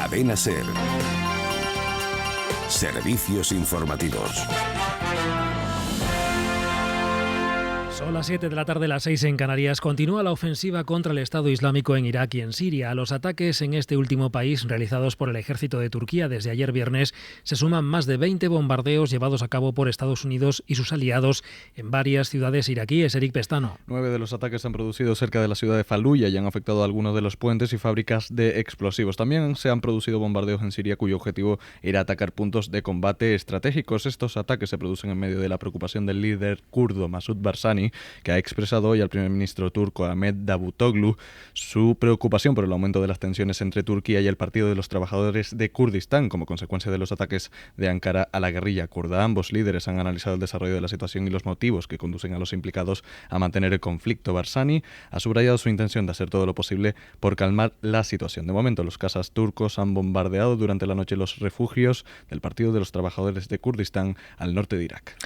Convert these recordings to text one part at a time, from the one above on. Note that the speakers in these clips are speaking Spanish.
Cadena SER. Servicios informativos. Son las 7 de la tarde, las 6 en Canarias. Continúa la ofensiva contra el Estado Islámico en Irak y en Siria. A los ataques en este último país realizados por el ejército de Turquía desde ayer viernes se suman más de 20 bombardeos llevados a cabo por Estados Unidos y sus aliados en varias ciudades iraquíes. Eric Pestano. 9 de los ataques se han producido cerca de la ciudad de Faluya y han afectado a algunos de los puentes y fábricas de explosivos. También se han producido bombardeos en Siria cuyo objetivo era atacar puntos de combate estratégicos. Estos ataques se producen en medio de la preocupación del líder kurdo Masoud Barzani, que ha expresado hoy al primer ministro turco Ahmet Davutoglu su preocupación por el aumento de las tensiones entre Turquía y el Partido de los Trabajadores de Kurdistán como consecuencia de los ataques de Ankara a la guerrilla kurda. Ambos líderes han analizado el desarrollo de la situación y los motivos que conducen a los implicados a mantener el conflicto. Barzani ha subrayado su intención de hacer todo lo posible por calmar la situación. De momento, los cazas turcos han bombardeado durante la noche los refugios del Partido de los Trabajadores de Kurdistán al norte de Irak.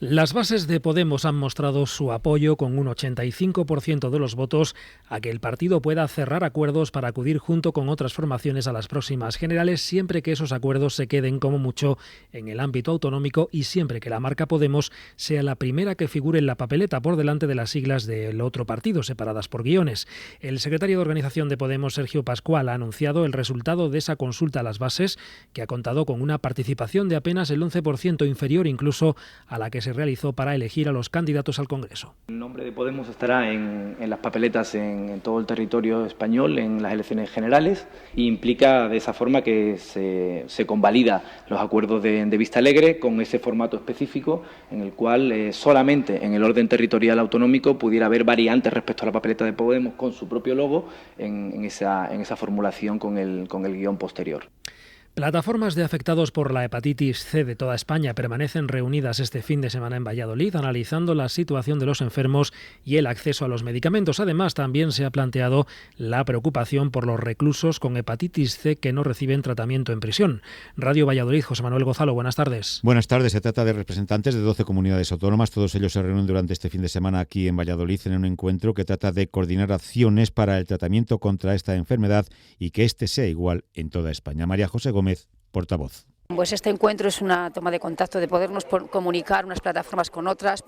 Las bases de Podemos han mostrado su apoyo con un 85% de los votos a que el partido pueda cerrar acuerdos para acudir junto con otras formaciones a las próximas generales, siempre que esos acuerdos se queden como mucho en el ámbito autonómico y siempre que la marca Podemos sea la primera que figure en la papeleta por delante de las siglas del otro partido, separadas por guiones. El secretario de organización de Podemos, Sergio Pascual, ha anunciado el resultado de esa consulta a las bases, que ha contado con una participación de apenas el 11%, inferior incluso a la que se realizó para elegir a los candidatos al Congreso. El nombre de Podemos estará en las papeletas en todo el territorio español en las elecciones generales e implica de esa forma que se convalida los acuerdos de Vista Alegre con ese formato específico en el cual solamente en el orden territorial autonómico pudiera haber variantes respecto a la papeleta de Podemos con su propio logo en esa formulación con el guión posterior. Plataformas de afectados por la hepatitis C de toda España permanecen reunidas este fin de semana en Valladolid analizando la situación de los enfermos y el acceso a los medicamentos. Además, también se ha planteado la preocupación por los reclusos con hepatitis C que no reciben tratamiento en prisión. Radio Valladolid, José Manuel Gozalo, buenas tardes. Buenas tardes. Se trata de representantes de 12 comunidades autónomas. Todos ellos se reúnen durante este fin de semana aquí en Valladolid en un encuentro que trata de coordinar acciones para el tratamiento contra esta enfermedad y que este sea igual en toda España. María José Gómez, portavoz. Pues este encuentro es una toma de contacto, de podernos comunicar unas plataformas con otras,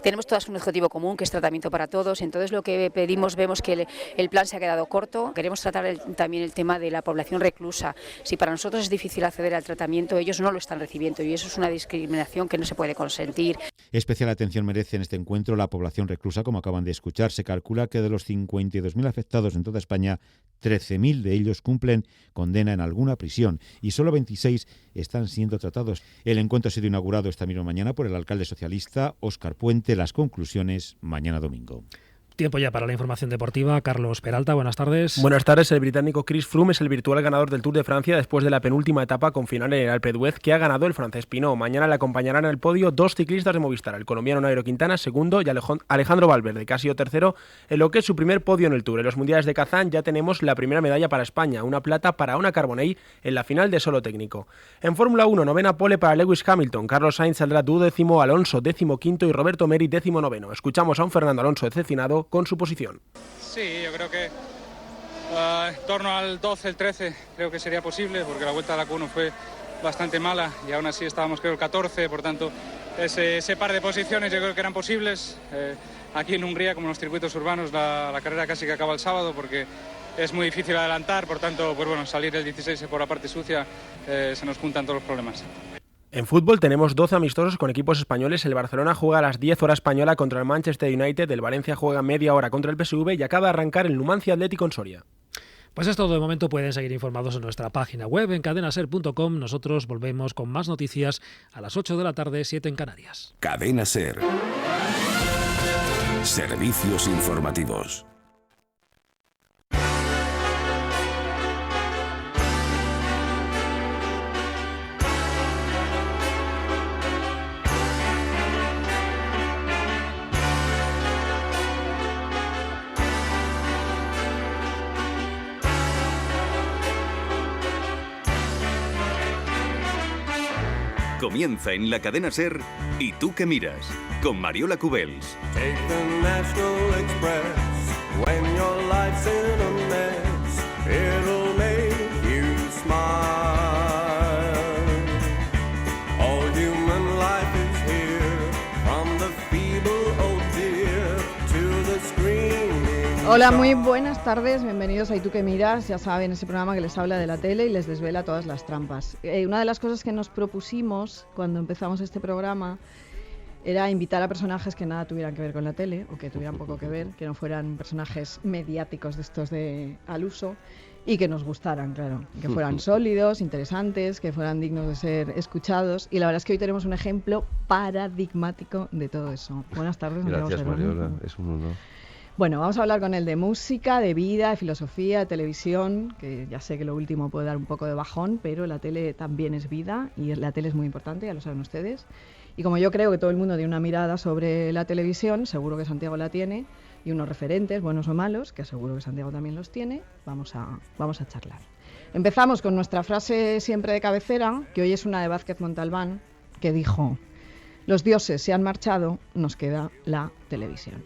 tenemos todas un objetivo común que es tratamiento para todos. Entonces lo que pedimos, vemos que el plan se ha quedado corto. Queremos tratar también el tema de la población reclusa. Si para nosotros es difícil acceder al tratamiento, ellos no lo están recibiendo y eso es una discriminación que no se puede consentir. Especial atención merece en este encuentro la población reclusa, como acaban de escuchar. Se calcula que de los 52.000 afectados en toda España, 13.000 de ellos cumplen condena en alguna prisión y solo 26 están siendo tratados. El encuentro ha sido inaugurado esta misma mañana por el alcalde socialista Óscar Puente. Las conclusiones mañana domingo. Tiempo ya para la información deportiva. Carlos Peralta, buenas tardes. Buenas tardes. El británico Chris Froome es el virtual ganador del Tour de Francia después de la penúltima etapa con final en el Alpe d'Huez que ha ganado el francés Pinot. Mañana le acompañarán en el podio dos ciclistas de Movistar, el colombiano Nairo Quintana, segundo, y Alejandro Valverde, que ha sido tercero en lo que es su primer podio en el Tour. En los mundiales de Kazán ya tenemos la primera medalla para España, una plata para Ona Carbonell en la final de solo técnico. En Fórmula 1, novena pole para Lewis Hamilton, Carlos Sainz saldrá duodécimo, Alonso 15º y Roberto Meri 19º. Escuchamos a un Fernando Alonso decepcionado con su posición. Sí, yo creo que en torno al 12, el 13 creo que sería posible, porque la vuelta de la Q1 fue bastante mala y aún así estábamos creo el 14, por tanto ese par de posiciones yo creo que eran posibles. Aquí en Hungría, como en los circuitos urbanos, la carrera casi que acaba el sábado porque es muy difícil adelantar, por tanto pues bueno, salir el 16 por la parte sucia se nos juntan todos los problemas. En fútbol tenemos 12 amistosos con equipos españoles. El Barcelona juega a las 10 horas española contra el Manchester United, el Valencia juega media hora contra el PSV y acaba de arrancar el Numancia Atlético en Soria. Pues es todo de momento. Pueden seguir informados en nuestra página web en cadenaser.com. Nosotros volvemos con más noticias a las 8 de la tarde, 7 en Canarias. Cadena SER. Servicios informativos. Comienza en la cadena SER ¿Y tú qué miras? Con Mariola Cubels. Take the National Express when your life's in a mess. It'll make you Hola, muy buenas tardes, bienvenidos a Y tú que miras, ya saben, ese programa que les habla de la tele y les desvela todas las trampas. Una de las cosas que nos propusimos cuando empezamos este programa era invitar a personajes que nada tuvieran que ver con la tele, o que tuvieran poco que ver, que no fueran personajes mediáticos de estos de al uso, y que nos gustaran, claro, que fueran sólidos, interesantes, que fueran dignos de ser escuchados. Y la verdad es que hoy tenemos un ejemplo paradigmático de todo eso. Buenas tardes. Gracias, Mariola, es un honor. Bueno, vamos a hablar con él de música, de vida, de filosofía, de televisión, que ya sé que lo último puede dar un poco de bajón, pero la tele también es vida y la tele es muy importante, ya lo saben ustedes. Y como yo creo que todo el mundo tiene una mirada sobre la televisión, seguro que Santiago la tiene, y unos referentes, buenos o malos, que seguro que Santiago también los tiene, vamos a charlar. Empezamos con nuestra frase siempre de cabecera, que hoy es una de Vázquez Montalbán, que dijo: los dioses se han marchado, nos queda la televisión.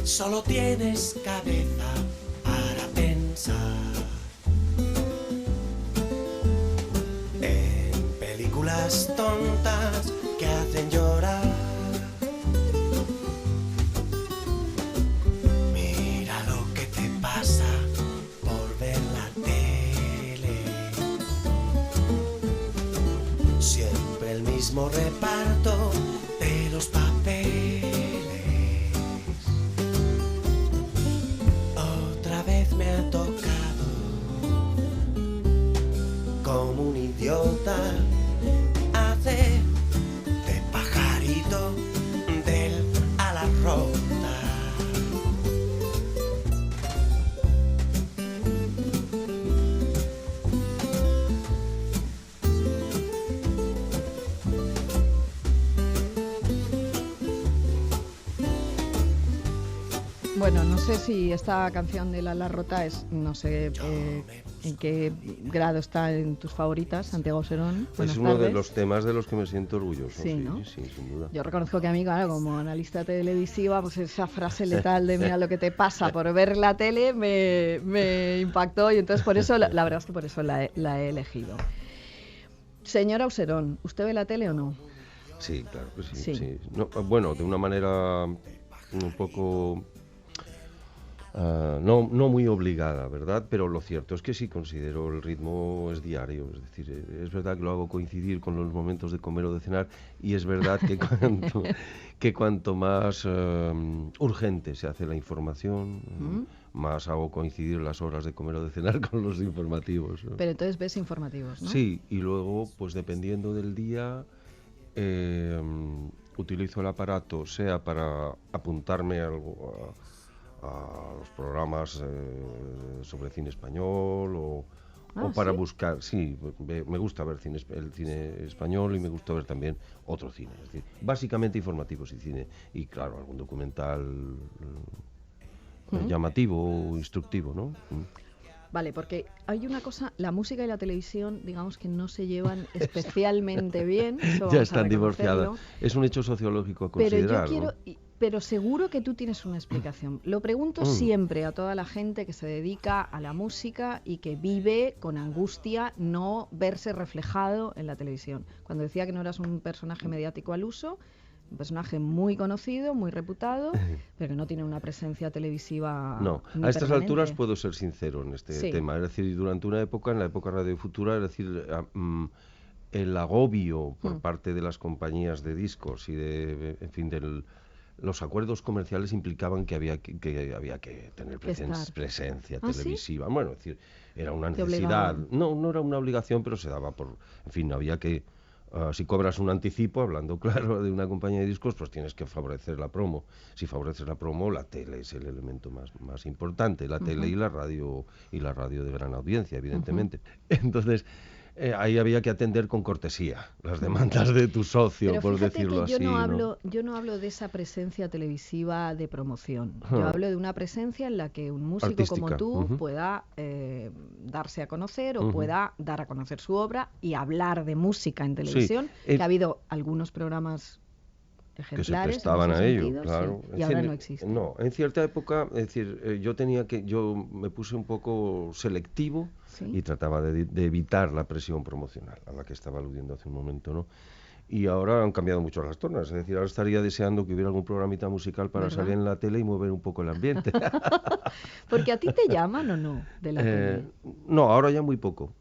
Solo tienes cabeza para pensar en películas tontas que hacen llorar. Mira lo que te pasa por ver la tele. Siempre el mismo reparto de los papeles. Me ha tocado como un idiota hacer de pajarito del ala rota. Bueno, no sé si esta canción de La Rota es, no sé en qué grado está en tus favoritas, Santiago Auserón. Es uno de los temas de los que me siento orgulloso. Sí, ¿no? Sí, sin duda. Yo reconozco que a mí, claro, como analista televisiva, pues esa frase letal de mira lo que te pasa por ver la tele me impactó, y entonces por eso, la verdad es que por eso la he elegido. Señor Auserón, ¿usted ve la tele o no? Sí, claro que sí. No, bueno, de una manera un poco... no muy obligada, ¿verdad? Pero lo cierto es que sí considero el ritmo es diario, es decir, es verdad que lo hago coincidir con los momentos de comer o de cenar, y es verdad que cuanto más urgente se hace la información, más hago coincidir las horas de comer o de cenar con los informativos, ¿no? Pero entonces ves informativos, ¿no? Sí, y luego, pues dependiendo del día, utilizo el aparato, sea para apuntarme algo a los programas sobre cine español o para buscar, sí, me gusta ver el cine español y me gusta ver también otro cine, es decir, básicamente informativos y cine, y claro, algún documental llamativo o instructivo, ¿no? Vale, porque hay una cosa, la música y la televisión, digamos que no se llevan especialmente bien. Ya están divorciadas. Es un hecho sociológico a considerar. Pero seguro que tú tienes una explicación. Lo pregunto siempre a toda la gente que se dedica a la música y que vive con angustia no verse reflejado en la televisión. Cuando decía que no eras un personaje mediático al uso, un personaje muy conocido, muy reputado, pero que no tiene una presencia televisiva. No, a estas alturas puedo ser sincero en este tema. Es decir, durante una época, en la época Radio Futura, es decir, el agobio por parte de las compañías de discos y los acuerdos comerciales implicaban que había que tener presencia televisiva. ¿Sí? Bueno, es decir, era una necesidad. No era una obligación, pero se daba por... En fin, había que... si cobras un anticipo, hablando claro de una compañía de discos, pues tienes que favorecer la promo. Si favoreces la promo, la tele es el elemento más importante, la tele y la radio de gran audiencia, evidentemente. Entonces, ahí había que atender con cortesía las demandas de tu socio, pero por decirlo que yo así. Yo no hablo de esa presencia televisiva de promoción. Yo hablo de una presencia en la que un músico artística, como tú pueda darse a conocer o pueda dar a conocer su obra y hablar de música en televisión, que ha habido algunos programas ejemplares que se prestaban a ello, claro. Sí. Y ahora no existe. No, en cierta época, es decir, yo me puse un poco selectivo y trataba de evitar la presión promocional a la que estaba aludiendo hace un momento, ¿no? Y ahora han cambiado mucho las tornas, es decir, ahora estaría deseando que hubiera algún programita musical para salir en la tele y mover un poco el ambiente. Porque a ti te llaman o no de la tele. No, ahora ya muy poco.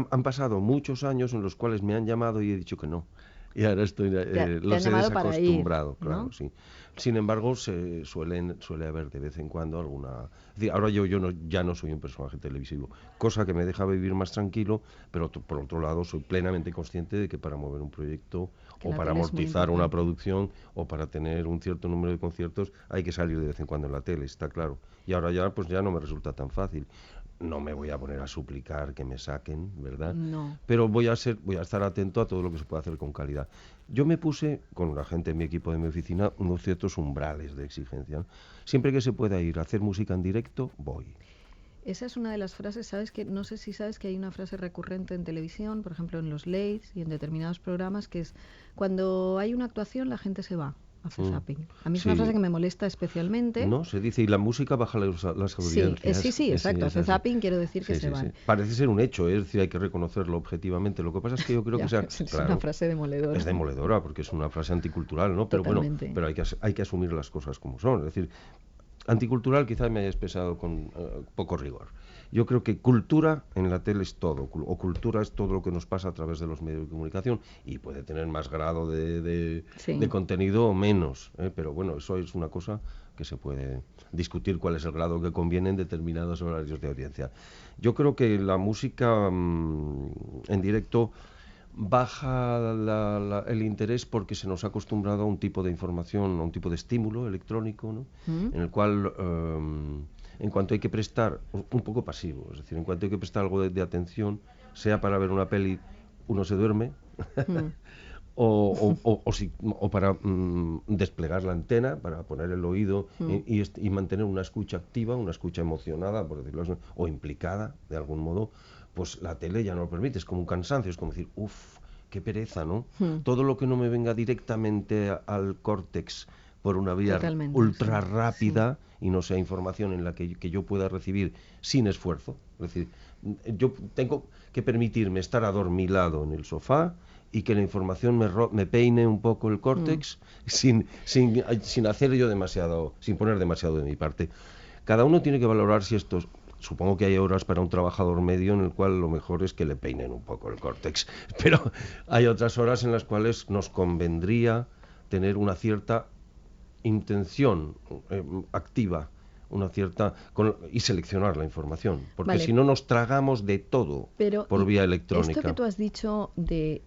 Han pasado muchos años en los cuales me han llamado y he dicho que no. Y ahora los he desacostumbrado, claro, ¿no? Sí. Sin embargo, suele haber de vez en cuando alguna... Es decir, ahora yo ya no soy un personaje televisivo, cosa que me deja vivir más tranquilo, pero por otro lado soy plenamente consciente de que para mover un proyecto o para amortizar una producción o para tener un cierto número de conciertos hay que salir de vez en cuando en la tele, está claro. Y ahora ya no me resulta tan fácil. No me voy a poner a suplicar que me saquen, ¿verdad? No. Pero voy a estar atento a todo lo que se puede hacer con calidad. Yo me puse, con la gente en mi equipo de mi oficina, unos ciertos umbrales de exigencia, ¿no? Siempre que se pueda ir a hacer música en directo, voy. Esa es una de las frases, no sé si sabes que hay una frase recurrente en televisión, por ejemplo en los lates y en determinados programas, que es cuando hay una actuación la gente se va. Hace zapping. A mí es una frase que me molesta especialmente. No, se dice, y la música baja las audiencias. Sí, exacto. Hace zapping, quiero decir que se van. Sí. Parece ser un hecho, es decir, hay que reconocerlo objetivamente. Lo que pasa es que yo creo que es una frase demoledora. Es demoledora, porque es una frase anticultural, ¿no? Pero totalmente. Bueno, pero hay que asumir las cosas como son. Es decir, anticultural quizás me haya expresado con poco rigor. Yo creo que cultura en la tele es todo, o cultura es todo lo que nos pasa a través de los medios de comunicación y puede tener más grado de contenido o menos, pero bueno, eso es una cosa que se puede discutir cuál es el grado que conviene en determinados horarios de audiencia. Yo creo que la música en directo baja el interés porque se nos ha acostumbrado a un tipo de información, a un tipo de estímulo electrónico, ¿no? En el cual... en cuanto hay que prestar, un poco pasivo, es decir, en cuanto hay que prestar algo de atención, sea para ver una peli, uno se duerme, o para desplegar la antena, para poner el oído y mantener una escucha activa, una escucha emocionada, por decirlo así, o implicada, de algún modo, pues la tele ya no lo permite, es como un cansancio, es como decir, qué pereza, ¿no? Todo lo que no me venga directamente al córtex por una vía ultra rápida y no sea información en la que yo pueda recibir sin esfuerzo. Es decir, yo tengo que permitirme estar adormilado en el sofá y que la información me peine un poco el córtex sin hacer yo demasiado, sin poner demasiado de mi parte. Cada uno tiene que valorar si esto... Supongo que hay horas para un trabajador medio en el cual lo mejor es que le peinen un poco el córtex, pero hay otras horas en las cuales nos convendría tener una cierta intención activa, y seleccionar la información, porque si no nos tragamos de todo por vía electrónica. Esto que tú has dicho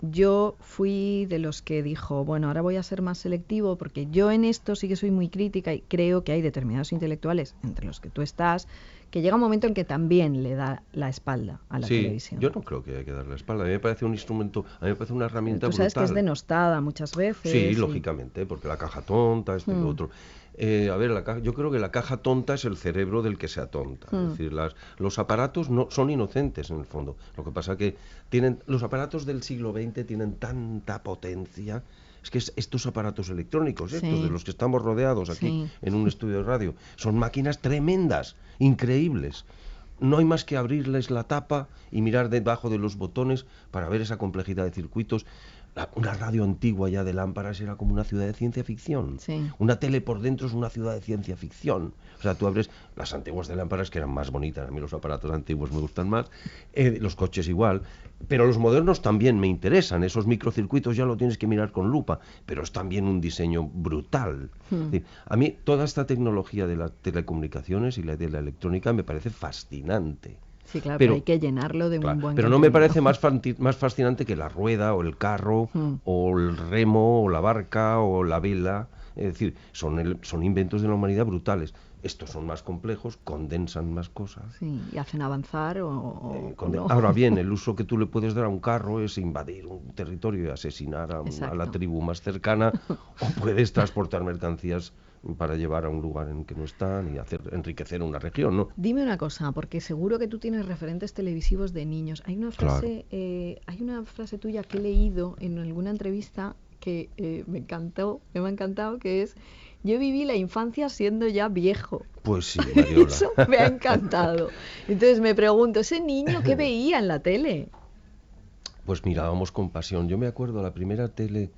yo fui de los que dijo, bueno, ahora voy a ser más selectivo, porque yo en esto sí que soy muy crítica y creo que hay determinados intelectuales, entre los que tú estás, que llega un momento en que también le da la espalda a la televisión. Yo no creo que haya que darle la espalda. A mí me parece un instrumento, a mí me parece una herramienta brutal. Tú sabes que es denostada muchas veces. Sí, lógicamente, porque la caja tonta, y lo otro. Yo creo que la caja tonta es el cerebro del que se atonta. Es decir, los aparatos no son inocentes en el fondo. Lo que pasa que los aparatos del siglo XX tienen tanta potencia. Es que estos aparatos electrónicos, de los que estamos rodeados aquí en un estudio de radio, son máquinas tremendas, increíbles. No hay más que abrirles la tapa y mirar debajo de los botones para ver esa complejidad de circuitos. Una radio antigua ya de lámparas era como una ciudad de ciencia ficción. Una tele por dentro es una ciudad de ciencia ficción. O sea, tú abres las antiguas de lámparas, que eran más bonitas, a mí los aparatos antiguos me gustan más, los coches igual, pero los modernos también me interesan. Esos microcircuitos ya lo tienes que mirar con lupa, pero es también un diseño brutal. A mí toda esta tecnología de las telecomunicaciones y de la electrónica me parece fascinante. Sí, claro, pero hay que llenarlo de un buen contenido. Pero no me parece más fascinante que la rueda, o el carro, o el remo, o la barca, o la vela. Es decir, son inventos de la humanidad brutales. Estos son más complejos, condensan más cosas. Sí, y hacen avanzar o no. Ahora bien, el uso que tú le puedes dar a un carro es invadir un territorio y asesinar a la tribu más cercana, o puedes transportar mercancías para llevar a un lugar en que no están y enriquecer una región, ¿no? Dime una cosa, porque seguro que tú tienes referentes televisivos de niños. Hay una frase tuya que he leído en alguna entrevista que me ha encantado, que es: yo viví la infancia siendo ya viejo. Pues sí, Mariola. Eso me ha encantado. Entonces me pregunto, ¿ese niño qué veía en la tele? Pues mirábamos con pasión. Yo me acuerdo, la primera tele,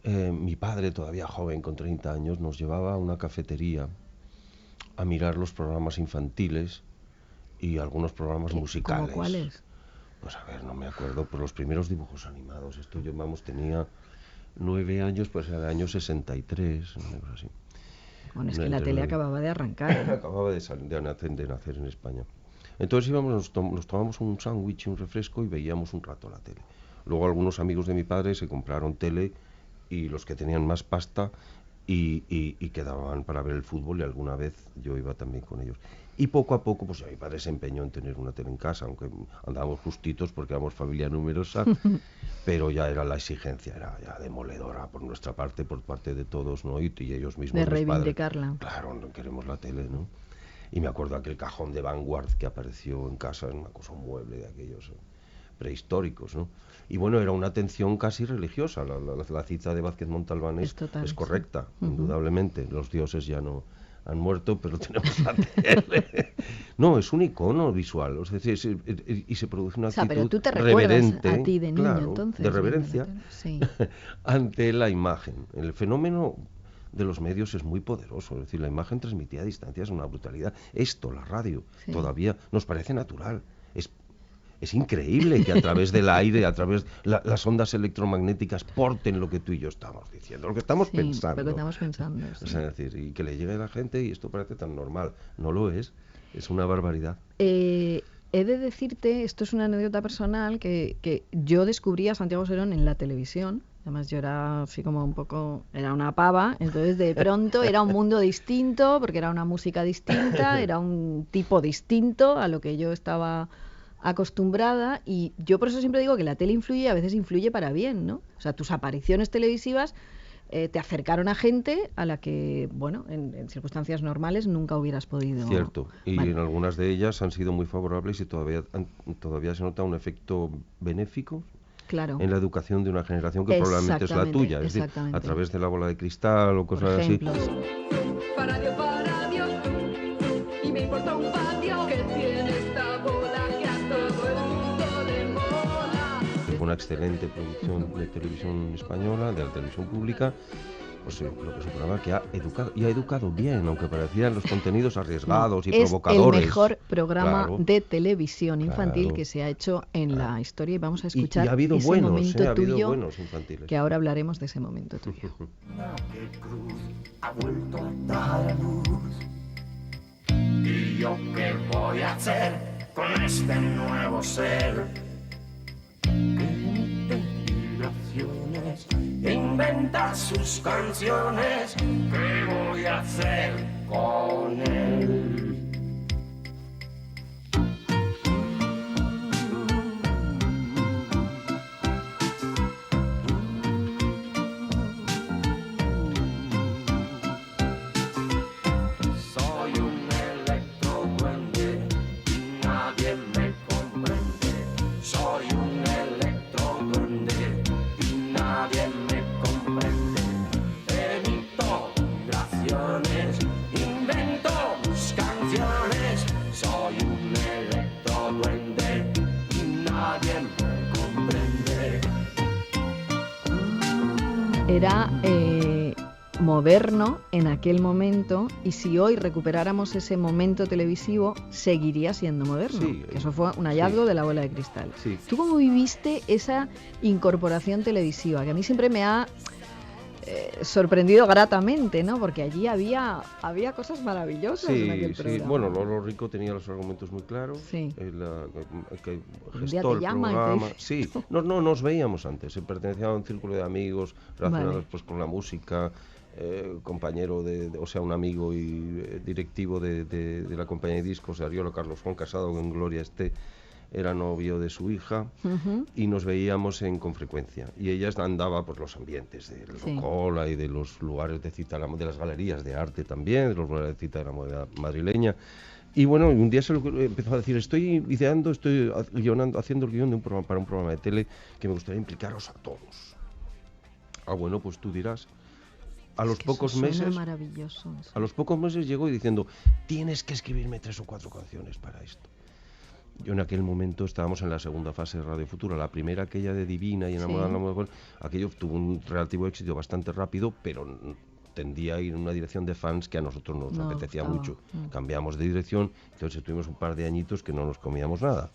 mi padre, todavía joven, con 30 años, nos llevaba a una cafetería a mirar los programas infantiles y algunos programas musicales. ¿Cómo cuáles? Pues a ver, no me acuerdo, pues los primeros dibujos animados. Esto yo, tenía 9 años, pues era el año 63, así. Bueno, es que la tele acababa de arrancar. Acababa de nacer en España. Entonces íbamos, nos tomábamos un sándwich y un refresco y veíamos un rato la tele. Luego algunos amigos de mi padre se compraron tele, y los que tenían más pasta y quedaban para ver el fútbol, y alguna vez yo iba también con ellos. Y poco a poco, pues ya mi padre se empeñó en tener una tele en casa, aunque andábamos justitos porque éramos familia numerosa, pero ya era la exigencia, era ya demoledora por nuestra parte, por parte de todos, ¿no? Y ellos mismos. De reivindicarla. Claro, no queremos la tele, ¿no? Y me acuerdo aquel cajón de Vanguard que apareció en casa, una cosa, un mueble de aquellos prehistóricos, ¿no? Y bueno, era una atención casi religiosa. La cita de Vázquez Montalbán es correcta, sí. Indudablemente. Los dioses ya no han muerto, pero tenemos la tele. No, es un icono visual, es decir, y se produce una actitud pero tú te reverente, a ti de niño, claro, entonces, de reverencia, sí. ante la imagen. El fenómeno de los medios es muy poderoso, es decir, la imagen transmitida a distancia es una brutalidad. Esto, la radio, sí, todavía nos parece natural. Es increíble que a través del aire, a través de las ondas electromagnéticas porten lo que tú y yo estamos diciendo, lo que estamos pensando. Lo que estamos pensando, sí. Es decir, y que le llegue a la gente, y esto parece tan normal. No lo es una barbaridad. He de decirte, esto es una anécdota personal, que yo descubrí a Santiago Serón en la televisión. Además yo era así como un poco, era una pava, entonces de pronto era un mundo distinto, porque era una música distinta, era un tipo distinto a lo que yo estaba acostumbrada, y yo por eso siempre digo que la tele influye, a veces influye para bien, ¿no? O sea, tus apariciones televisivas te acercaron a gente a la que, bueno, en circunstancias normales nunca hubieras podido. Cierto, y en algunas de ellas han sido muy favorables, y todavía se nota un efecto benéfico. Claro. En la educación de una generación que probablemente es la tuya, es decir, a través de la bola de cristal o cosas así. Para Dios, y me importa un patio que tiene esta bola que a todo el mundo le mola. Una excelente producción de televisión española, de la televisión pública, pues lo que es un programa que ha educado bien, aunque parecían los contenidos arriesgados y provocadores. Es el mejor programa de televisión infantil que se ha hecho en la historia, y vamos a escuchar y ha habido ese buenos, momento tuyo, buenos infantiles. Que ahora hablaremos de ese momento tuyo. ¿Qué cruz ha vuelto a dar a luz? ¿Y yo qué voy a hacer con este nuevo ser? Inventa sus canciones, ¿qué voy a hacer con él? Soy un electroduende y nadie me comprende. Soy un electroduende y nadie me comprende. Emito vibraciones, invento mis canciones. Soy un electroduende y nadie me comprende. Era moderno en aquel momento, y si hoy recuperáramos ese momento televisivo, seguiría siendo moderno. Sí, que eso fue un hallazgo de la bola de cristal. Sí. ¿Tú cómo viviste esa incorporación televisiva? Que a mí siempre me ha sorprendido gratamente, ¿no? Porque allí había cosas maravillosas en aquel programa. Sí, bueno, Lolo Rico tenía los argumentos muy claros. Sí. Que gestó el programa. Sí, no nos veíamos antes. Pertenecía a un círculo de amigos relacionados pues con la música. Compañero un amigo y directivo de la compañía de discos de Ariolo, Carlos Juan, casado con Gloria Esté, era novio de su hija, y nos veíamos con frecuencia. Y ella andaba por los ambientes de la Rocola y de los lugares de cita, de las galerías de arte también, de los lugares de cita de la moda madrileña. Y bueno, un día se lo empezó a decir: estoy haciendo el guión para un programa de tele que me gustaría implicaros a todos. bueno, pues tú dirás. A los pocos eso suena meses, maravilloso. Sí. a los pocos meses llegó y diciendo, tienes que escribirme 3 o 4 canciones para esto. Yo en aquel momento estábamos en la segunda fase de Radio Futura, la primera, aquella de Divina y Enamorada, sí. Aquello tuvo un relativo éxito bastante rápido, pero tendía a ir en una dirección de fans que a nosotros nos apetecía mucho. Cambiamos de dirección, entonces tuvimos un par de añitos que no nos comíamos nada.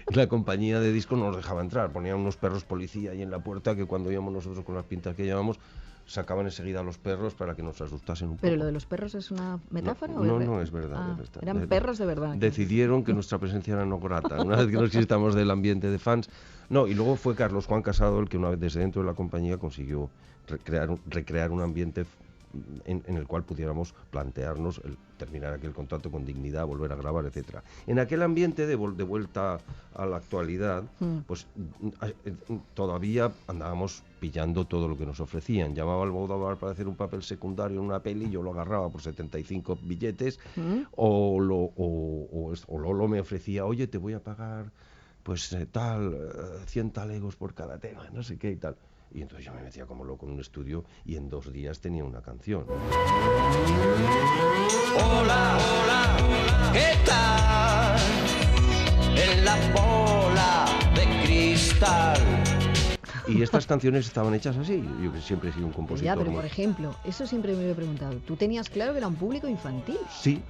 Y la compañía de discos no nos dejaba entrar, ponían unos perros policía ahí en la puerta que cuando íbamos nosotros con las pintas que llevábamos, sacaban enseguida a los perros para que nos asustasen un poco. ¿Pero lo de los perros es una metáfora? No, es verdad. Eran perros de verdad. Decidieron que nuestra presencia era no grata, una vez que nos quitamos del ambiente de fans. No, y luego fue Carlos Juan Casado el que una vez desde dentro de la compañía consiguió recrear un ambiente en el cual pudiéramos plantearnos terminar aquel contrato con dignidad, volver a grabar, etcétera. En aquel ambiente de vuelta a la actualidad, pues todavía andábamos pillando todo lo que nos ofrecían. Llamaba al Almodóvar para hacer un papel secundario en una peli, yo lo agarraba por 75 billetes, o Lolo me ofrecía, oye, te voy a pagar pues 100 talegos por cada tema, no sé qué y tal. Y entonces yo me metía como loco en un estudio y en 2 días tenía una canción. Hola, hola, ¿qué tal? En la bola de cristal. Y estas canciones estaban hechas así. Yo que siempre he sido un compositor. Ya, pero por ejemplo, eso siempre me lo he preguntado. ¿Tú tenías claro que era un público infantil? Sí.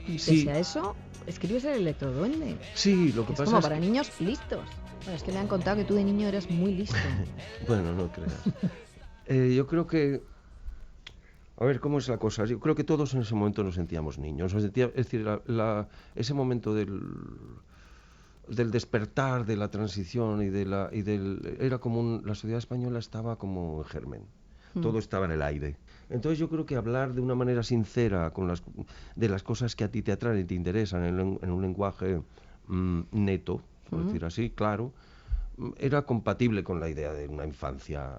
Y pese a eso, escribes El Electroduende. Sí, lo que pasa es como para niños listos. Bueno, es que me han contado que tú de niño eras muy listo. Bueno, no creas. Yo creo que... A ver, ¿cómo es la cosa? Yo creo que todos en ese momento nos sentíamos niños. Es decir, ese momento del despertar, de la transición era como la sociedad española estaba como en germen. Todo estaba en el aire. Entonces yo creo que hablar de una manera sincera de las cosas que a ti te atraen y te interesan en un lenguaje neto, por decir así, claro, era compatible con la idea de una infancia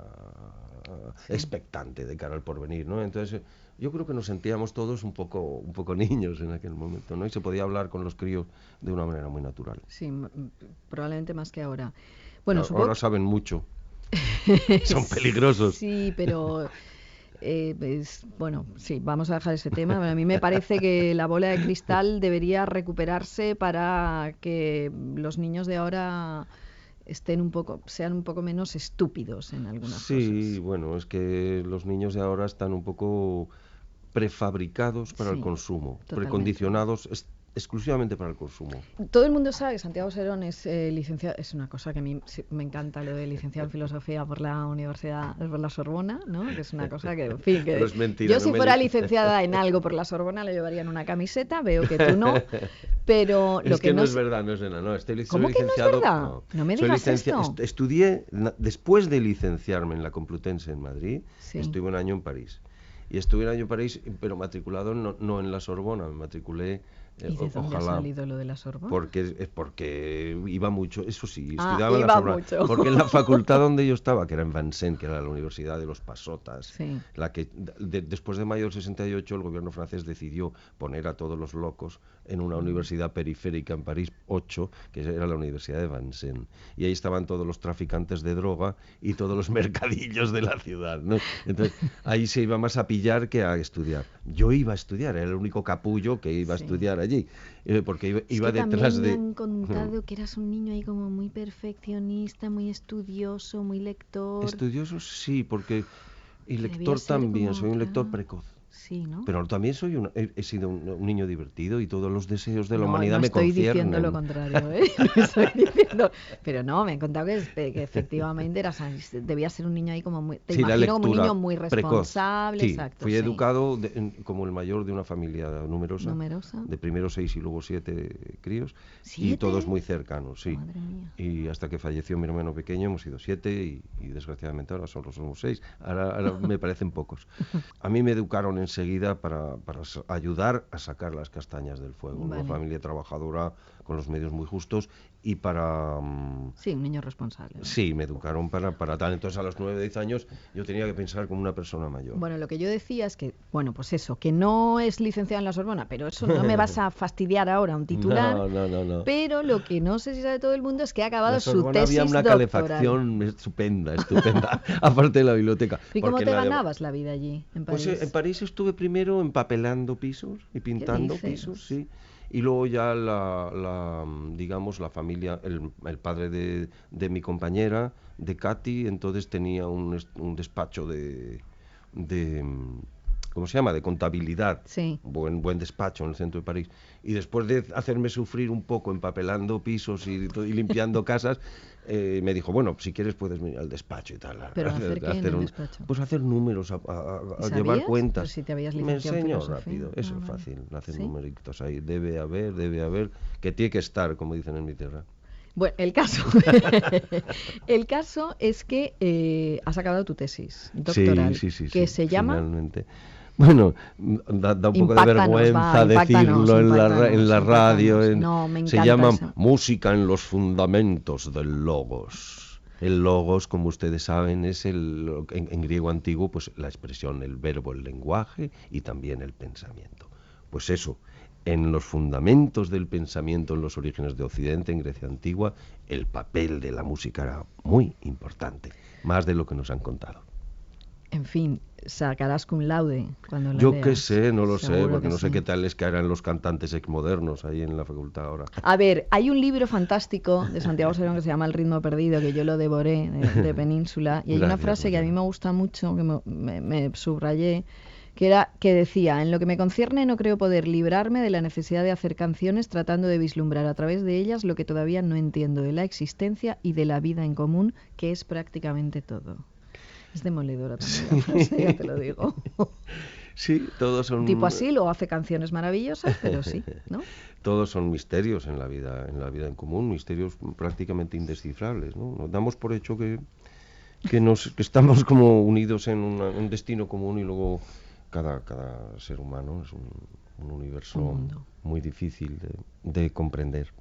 expectante de cara al porvenir, ¿no? Entonces yo creo que nos sentíamos todos un poco niños en aquel momento, ¿no? Y se podía hablar con los críos de una manera muy natural. Sí, probablemente más que ahora. Bueno, ahora saben mucho. Son peligrosos. Sí, pero... bueno, sí, vamos a dejar ese tema. Bueno, a mí me parece que la bola de cristal debería recuperarse para que los niños de ahora sean un poco menos estúpidos en algunas cosas. Sí, bueno, es que los niños de ahora están un poco prefabricados para el consumo, precondicionados exclusivamente para el consumo. Todo el mundo sabe que Santiago Serón es licenciado, es una cosa que a mí me encanta, lo de licenciado en filosofía por la Sorbona, ¿no? Que es una cosa que, en fin, que es mentira, yo si fuera licenciada en algo por la Sorbona lo llevaría en una camiseta, veo que tú no, pero lo que no es verdad, no es verdad, no, ¿Cómo que no es verdad? No me digas esto. Estudié, después de licenciarme en la Complutense en Madrid, estuve un año en París. Y estuve un año en París, pero matriculado no en la Sorbona, me matriculé. ¿Y de dónde ha salido lo de la Sorbona? Porque iba mucho, eso sí, estudiaba en la Sorbona. Mucho. Porque en la facultad donde yo estaba, que era en Vincennes, que era la Universidad de los Pasotas, la que después de mayo del 68 el gobierno francés decidió poner a todos los locos en una universidad periférica en París 8, que era la Universidad de Vincennes. Y ahí estaban todos los traficantes de droga y todos los mercadillos de la ciudad, ¿no? Entonces ahí se iba más a pillar que a estudiar. Yo iba a estudiar, era el único capullo que iba a estudiar allí, porque iba detrás de... Me han contado que eras un niño ahí como muy perfeccionista, muy estudioso, muy lector. Estudioso sí, porque... Y lector también, soy un lector precoz. Sí, ¿no? Pero también he sido un niño divertido y todos los deseos de la humanidad me conciernen. No estoy diciendo lo contrario, ¿eh? Estoy diciendo... Pero no, me han contado que efectivamente debías ser un niño ahí como muy... Te imagino como un niño muy responsable. Sí, exacto, fui educado como el mayor de una familia numerosa. De primero 6 y luego 7 críos. ¿7? Y todos muy cercanos, sí. Madre mía. Y hasta que falleció mi hermano pequeño hemos sido 7 y desgraciadamente ahora solo somos 6. Ahora me parecen pocos. A mí me educaron llamaron enseguida para ayudar a sacar las castañas del fuego. Una familia trabajadora con los medios muy justos y para... Sí, un niño responsable, ¿no? Sí, me educaron para tal. Entonces a los 9 o 10 años yo tenía que pensar como una persona mayor. Bueno, lo que yo decía es que, bueno, pues eso, que no es licenciado en la Sorbona, pero eso no me vas a fastidiar ahora un titular. No. Pero lo que no sé si sabe todo el mundo es que ha acabado su Sorbona tesis había una doctoral. Calefacción estupenda, aparte de la biblioteca. ¿Y cómo te ganabas la vida allí, en París? Pues en París estuve primero empapelando pisos y pintando pisos, sí. Y luego ya digamos, la familia, el padre de mi compañera, de Katy, entonces tenía un despacho de ¿cómo se llama?, de contabilidad. Sí. Buen despacho en el centro de París. Y después de hacerme sufrir un poco empapelando pisos y limpiando casas, me dijo, bueno, si quieres puedes venir al despacho y tal. ¿Pero hacer qué en el despacho? Pues hacer números, a llevar cuentas. Pero si te habías me licenciado en enseñó filosofía. rápido, eso es Vale. fácil, hacer ¿Sí? numeritos ahí. Debe haber, que tiene que estar, como dicen en mi tierra. Bueno, el caso es que has acabado tu tesis doctoral, sí, que se llama... Finalmente. Bueno, da un poco de vergüenza decirlo en la radio. No, me se encanta llama eso. Música en los fundamentos del logos. El logos, como ustedes saben, es en griego antiguo, pues la expresión, el verbo, el lenguaje y también el pensamiento. Pues eso, en los fundamentos del pensamiento, en los orígenes de Occidente, en Grecia antigua, el papel de la música era muy importante, más de lo que nos han contado. En fin, sacarás cum laude cuando la Yo leas. qué sé, no lo sé, Seguro porque que no sé sí. qué tal les caerán los cantantes exmodernos ahí en la facultad ahora. A ver, hay un libro fantástico de Santiago Serón que se llama El ritmo perdido, que yo lo devoré, de Península, y hay una Gracias, frase que a mí me gusta mucho, que me subrayé, que decía, en lo que me concierne no creo poder librarme de la necesidad de hacer canciones tratando de vislumbrar a través de ellas lo que todavía no entiendo de la existencia y de la vida en común, que es prácticamente todo. Es demoledora también la frase, ya te lo digo. Sí, todos son... Tipo así, luego hace canciones maravillosas, pero sí, ¿no? Todos son misterios en la vida en común, misterios prácticamente indescifrables, ¿no? Nos damos por hecho que estamos como unidos en un destino común y luego cada ser humano es un universo muy difícil de comprender.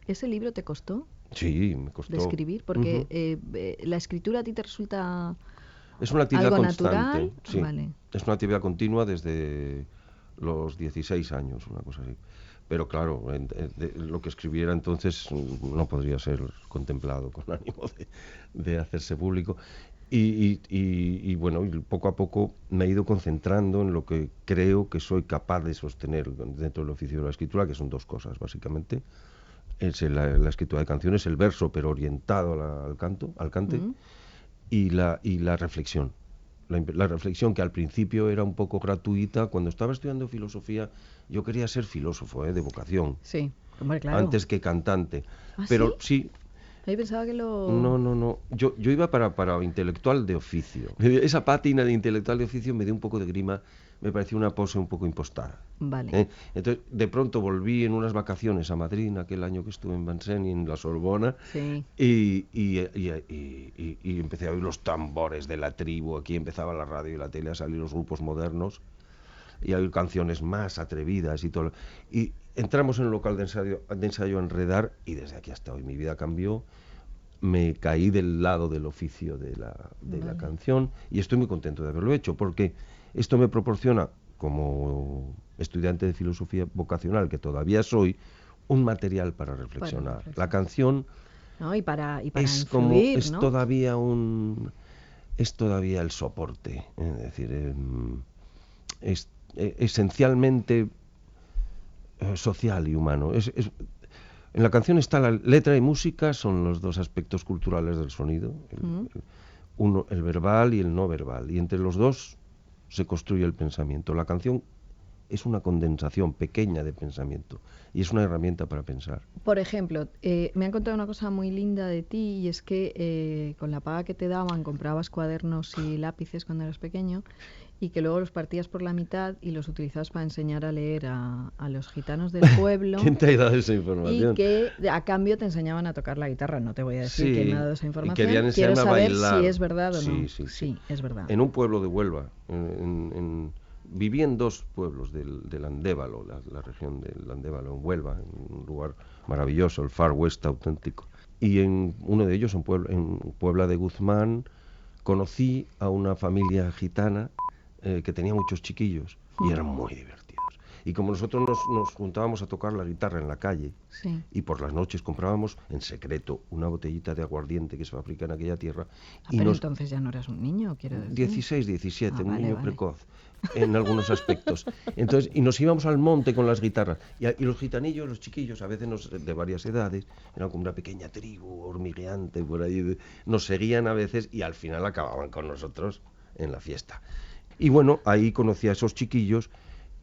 ¿Ese libro te costó? Sí, me costó. De escribir, porque la escritura a ti te resulta es una actividad algo constante, natural. sí. Vale. Es una actividad continua desde los 16 años, una cosa así. Pero claro, lo que escribiera entonces no podría ser contemplado con ánimo de hacerse público. Y bueno, poco a poco me he ido concentrando en lo que creo que soy capaz de sostener dentro del oficio de la escritura, que son dos cosas, básicamente. Es la escritura de canciones, el verso, pero orientado al cante, y la reflexión. La reflexión, que al principio era un poco gratuita. Cuando estaba estudiando filosofía, yo quería ser filósofo, de vocación. Sí, hombre, claro. Antes que cantante. ¿Ah, pero sí. Ahí pensaba que lo... No. Yo iba para intelectual de oficio. Esa pátina de intelectual de oficio me dio un poco de grima. Me pareció una pose un poco impostada. Vale. Entonces, de pronto volví en unas vacaciones a Madrid, en aquel año que estuve en Vincennes y en la Sorbona, sí. y empecé a oír los tambores de la tribu. Aquí empezaba la radio y la tele a salir los grupos modernos y a oír canciones más atrevidas y todo. Y entramos en un local de ensayo a enredar, y desde aquí hasta hoy mi vida cambió. Me caí del lado del oficio de la canción, y estoy muy contento de haberlo hecho, porque esto me proporciona, como estudiante de filosofía vocacional que todavía soy, un material para reflexionar. La canción y para es influir, es ¿no? todavía el soporte, es decir, es esencialmente social y humano. En la canción está la letra y música, son los dos aspectos culturales del sonido, el verbal y el no verbal, y entre los dos se construye el pensamiento. La canción es una condensación pequeña de pensamiento y es una herramienta para pensar. Por ejemplo, me han contado una cosa muy linda de ti, y es que con la paga que te daban comprabas cuadernos y lápices cuando eras pequeño, y que luego los partías por la mitad y los utilizabas para enseñar a leer a los gitanos del pueblo. ¿Quién te ha dado esa información? Y que a cambio te enseñaban a tocar la guitarra. No te voy a decir quién me ha dado esa información. Y querían Quiero enseñarme saber a bailar. si es verdad o no. Sí, es verdad. En un pueblo de Huelva, en viví en 2 pueblos del Andévalo, la región del Andévalo, en Huelva, en un lugar maravilloso, el Far West auténtico. Y en uno de ellos, en Puebla de Guzmán, conocí a una familia gitana que tenía muchos chiquillos y eran muy divertidos. Y como nosotros nos juntábamos a tocar la guitarra en la calle, sí, y por las noches comprábamos en secreto una botellita de aguardiente que se fabrica en aquella tierra. Pero entonces ya no eras un niño, quiero decir. 16, 17, un niño precoz en algunos aspectos. Entonces, y nos íbamos al monte con las guitarras. Y los gitanillos, los chiquillos, a veces de varias edades, eran como una pequeña tribu hormigueante por ahí, nos seguían a veces y al final acababan con nosotros en la fiesta. Y bueno, ahí conocí a esos chiquillos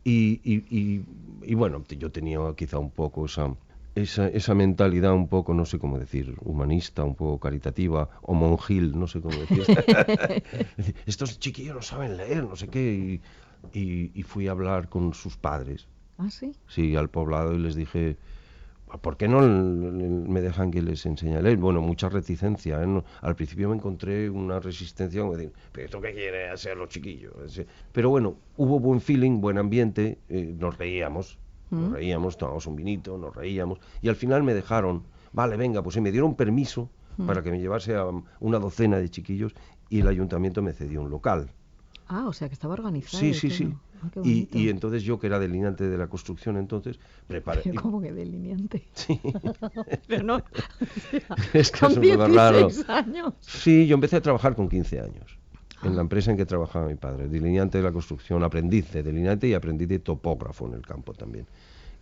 y bueno, yo tenía quizá un poco esa mentalidad un poco, no sé cómo decir, humanista, un poco caritativa, o monjil, no sé cómo decir. Estos chiquillos no saben leer, no sé qué, y fui a hablar con sus padres. ¿Ah, sí? Sí, al poblado, y les dije, ¿por qué no me dejan que les enseñe a leer? Bueno, mucha reticencia, ¿eh? No, al principio me encontré una resistencia, como decir, ¿pero esto qué quiere hacer los chiquillos? Pero bueno, hubo buen feeling, buen ambiente, nos reíamos, tomábamos un vinito, nos reíamos, y al final me dejaron, vale, venga, pues me dieron permiso para que me llevase a una docena de chiquillos, y el ayuntamiento me cedió un local. Ah, o sea que estaba organizado. Sí, sí, sí. Y entonces yo, que era delineante de la construcción, entonces preparé... ¿Pero cómo que delineante? Sí. Pero no... Es que con es un poco raro. 16 años. Sí, yo empecé a trabajar con 15 años. En la empresa en que trabajaba mi padre, delineante de la construcción, aprendiz de delineante y aprendiz de topógrafo en el campo también,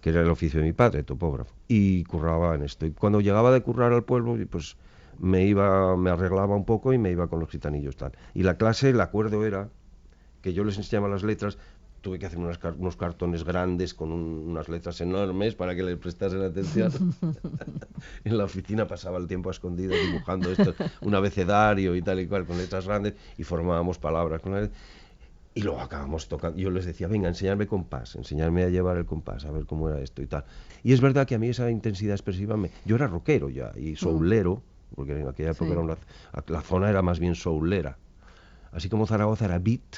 que era el oficio de mi padre, topógrafo, y curraba en esto. Y cuando llegaba de currar al pueblo, pues me arreglaba un poco y me iba con los gitanillos tal. Y la clase, el acuerdo era que yo les enseñaba las letras. Tuve que hacer unos cartones grandes con unas letras enormes para que les prestasen atención. En la oficina pasaba el tiempo a escondido dibujando esto, un abecedario y tal y cual, con letras grandes, y formábamos palabras con las... Y luego acabamos tocando. Yo les decía, venga, enseñadme compás, enseñadme a llevar el compás, a ver cómo era esto y tal. Y es verdad que a mí esa intensidad expresiva... Yo era rockero ya, y soulero, porque en aquella época la zona era más bien soulera. Así como Zaragoza era beat...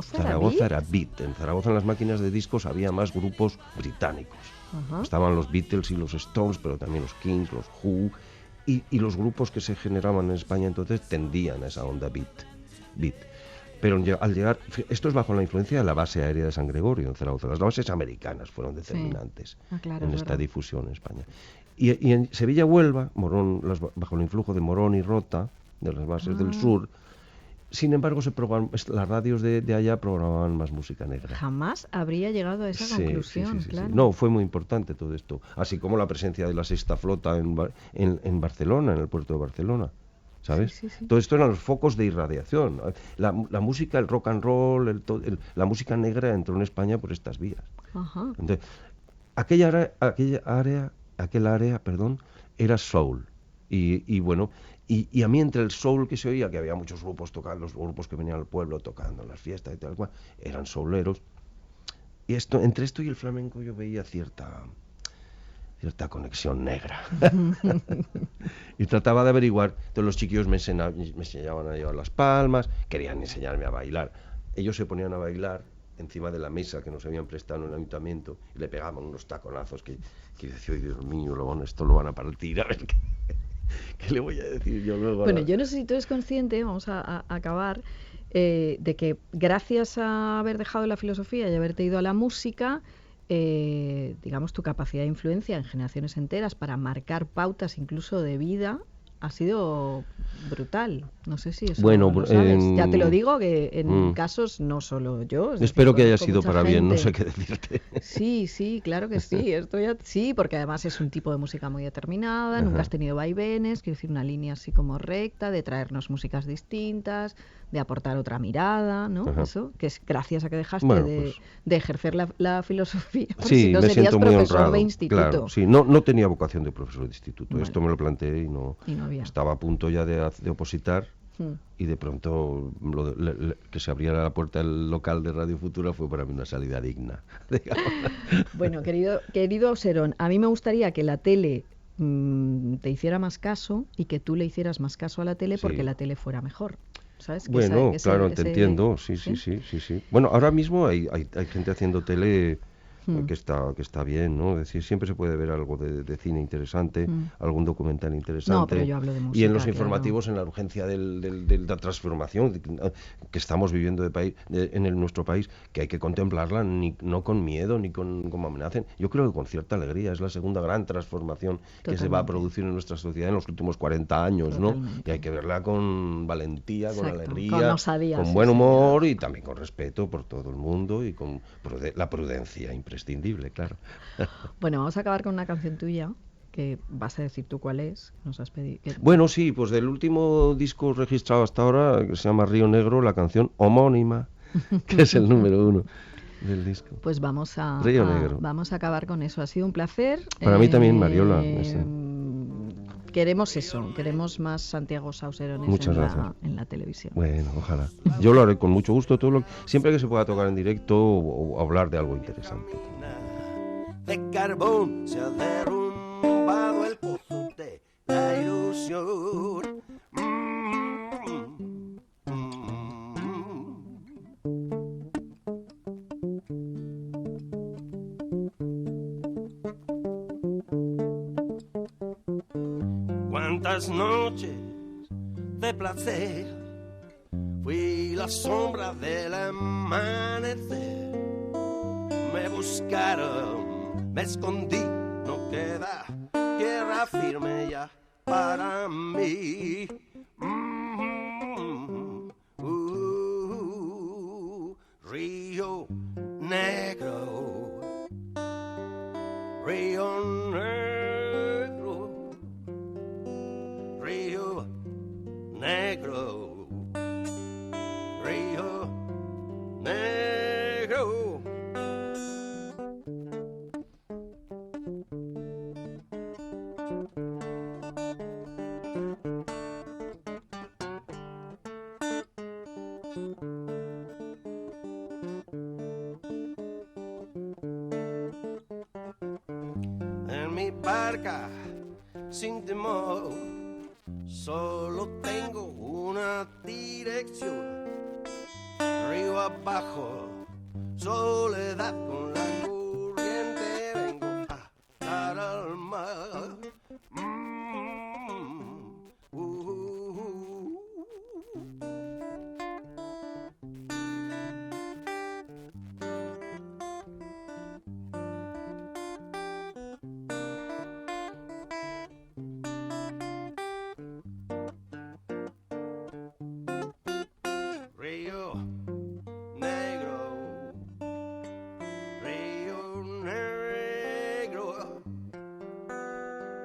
Zaragoza era beat. En Zaragoza, en las máquinas de discos, había más grupos británicos. Estaban los Beatles y los Stones, pero también los Kings, los Who, y los grupos que se generaban en España entonces tendían a esa onda beat. Pero al llegar, esto es bajo la influencia de la base aérea de San Gregorio en Zaragoza. Las bases americanas fueron determinantes en esta difusión en España. Y en Sevilla-Huelva, bajo el influjo de Morón y Rota, de las bases del sur. Sin embargo, las radios de allá programaban más música negra. Jamás habría llegado a esa conclusión, claro. No, fue muy importante todo esto. Así como la presencia de la Sexta Flota en Barcelona, en el puerto de Barcelona, ¿sabes? Todo esto eran los focos de irradiación. La música, el rock and roll, la música negra entró en España por estas vías. Entonces, aquel área, era soul. Y bueno... Y a mí, entre el soul que se oía, que había muchos grupos tocando, los grupos que venían al pueblo tocando en las fiestas y tal cual, eran souleros. Y entre esto y el flamenco yo veía cierta conexión negra. Y trataba de averiguar. Entonces los chiquillos me enseñaban a llevar las palmas, querían enseñarme a bailar. Ellos se ponían a bailar encima de la mesa que nos habían prestado en el ayuntamiento y le pegaban unos taconazos que decía, Dios mío, esto lo van a partir, a ver qué... ¿Qué le voy a decir yo luego? Bueno, yo no sé si tú eres consciente, vamos a acabar, de que gracias a haber dejado la filosofía y haberte ido a la música, digamos, tu capacidad de influencia en generaciones enteras para marcar pautas incluso de vida ha sido brutal. No sé si eso lo sabes. Ya te lo digo, que en casos no solo yo. Espero que haya sido para bien, no sé qué decirte. Sí, claro que sí. Sí, porque además es un tipo de música muy determinada, nunca has tenido vaivenes, quiero decir, una línea así como recta, de traernos músicas distintas, de aportar otra mirada, ¿no? Eso, que es gracias a que dejaste de ejercer la filosofía. Sí, no me siento muy honrado. De instituto. Claro, sí, no tenía vocación de profesor de instituto. Esto me lo planteé y no había. Estaba a punto ya de opositar. Y de pronto que se abriera la puerta del local de Radio Futura fue para mí una salida digna. Bueno, querido Auserón, a mí me gustaría que la tele te hiciera más caso y que tú le hicieras más caso a la tele porque la tele fuera mejor. ¿sabes? Bueno, claro, te entiendo, sí. Bueno, ahora mismo hay gente haciendo tele que está bien, ¿no? Es decir, siempre se puede ver algo de cine interesante, algún documental interesante. No, pero yo hablo de música, y en los informativos, en la urgencia de la transformación que estamos viviendo en nuestro país, que hay que contemplarla no con miedo ni como amenacen. Yo creo que con cierta alegría. Es la segunda gran transformación que se va a producir en nuestra sociedad en los últimos 40 años, ¿no? Y hay que verla con valentía, con alegría, con osadía, con buen humor y también con respeto por todo el mundo y con la prudencia imprescindible, claro. Bueno, vamos a acabar con una canción tuya, que vas a decir tú cuál es, nos has pedido. Bueno, sí, pues del último disco registrado hasta ahora, que se llama Río Negro, la canción homónima, que es el número 1 del disco. Pues vamos a acabar con eso. Ha sido un placer. Para mí también, Mariola. Queremos más Santiago Saucerones en la televisión. Bueno, ojalá. Yo lo haré con mucho gusto, siempre que se pueda tocar en directo o hablar de algo interesante. De carbón se ha derrumbado el pozo de la ilusión. Cuántas noches de placer fui la sombra del amanecer. Me buscaron, me escondí, no queda tierra firme ya para mí. Río Negro, Río Negro, Río Negro, Río Negro. En mi barca sin temor solo tengo una dirección, río abajo, soledad con la corriente, vengo a dar al mar. Río Negro, Río Negro,